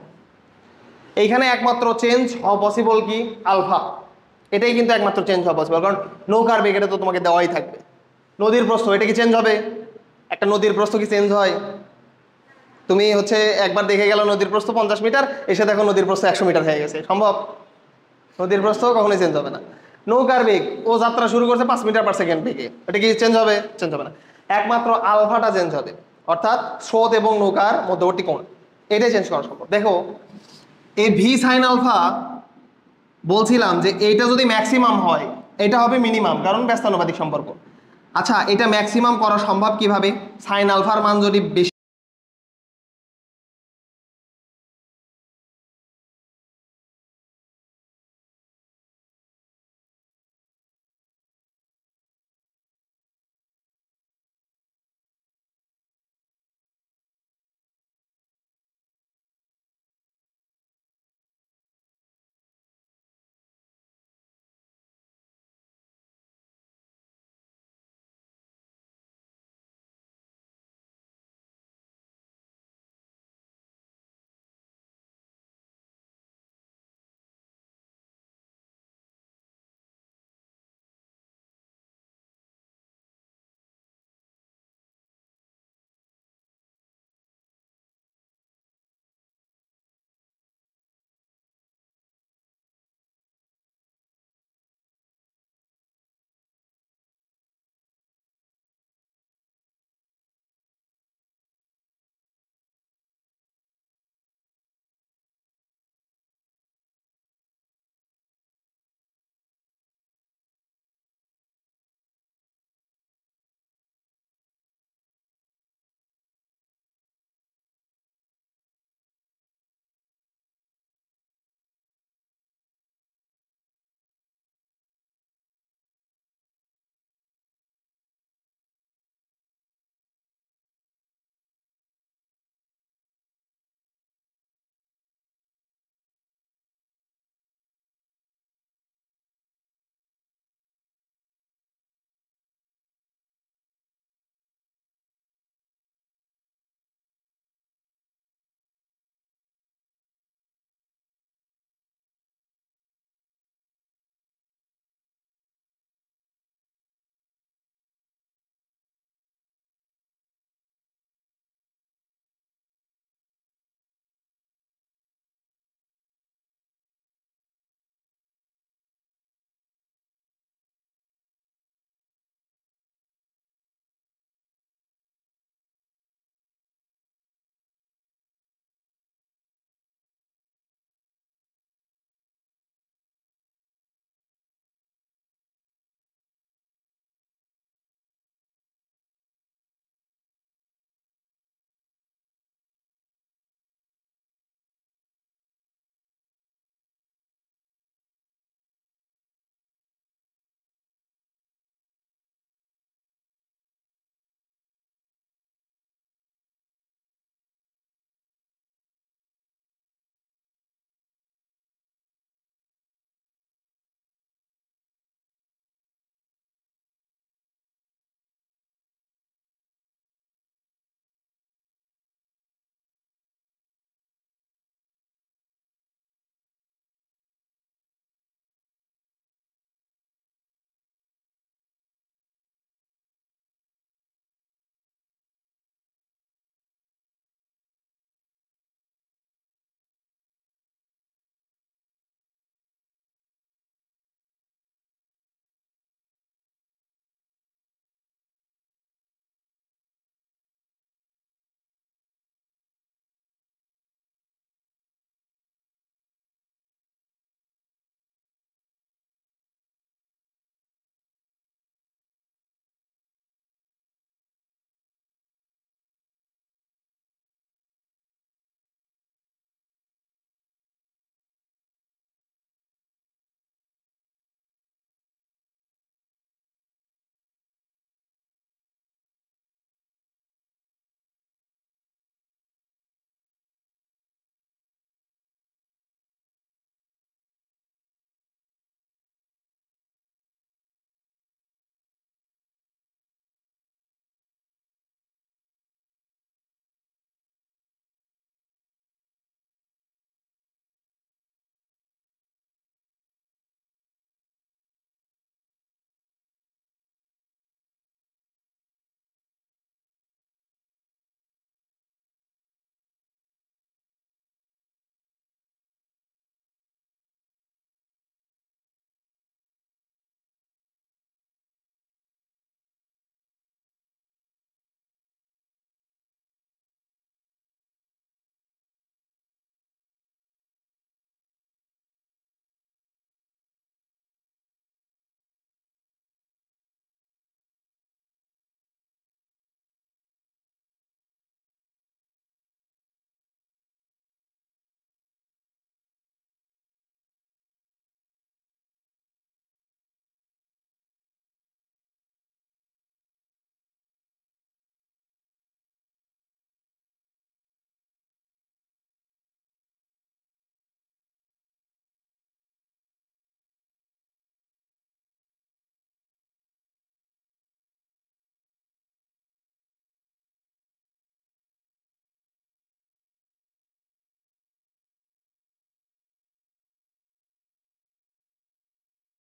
এইখানে একমাত্র চেঞ্জ হওয়া পসিবল কি? আলফা, এটাই কিন্তু একমাত্র চেঞ্জ হওয়া পসিবল, কারণ নৌকার বেগ এটা তো তোমাকে দেওয়াই থাকবে। নদীর প্রস্থ এটা কি চেঞ্জ হবে? একটা নদীর প্রস্থ কি চেঞ্জ হয়? তুমি হচ্ছে একবার দেখে গেল নদীর প্রস্থ 50 মিটার, এসে দেখো নদীর প্রস্থ 100 মিটার হয়ে গেছে, সম্ভব? নদীর প্রস্থ কখনোই চেঞ্জ হবে না। নৌকার বেগ, ও যাত্রা শুরু করছে 5 মিটার পার সেকেন্ড বেগে, এটা কি চেঞ্জ হবে? চেঞ্জ হবে না। একমাত্র আলফাটা চেঞ্জ হবে, অর্থাৎ স্রোত এবং নৌকার মধ্যবর্তী কোণ, এটাই চেঞ্জ করা সম্ভব। দেখো এই ভি সাইন আলফা বলছিলাম যে এইটা যদি ম্যাক্সিমাম হয় এটা হবে মিনিমাম, কারণ ব্যস্তানুপাতিক সম্পর্ক। আচ্ছা, এটা ম্যাক্সিমাম করা সম্ভব কিভাবে? সাইন আলফার মান যদি বেশি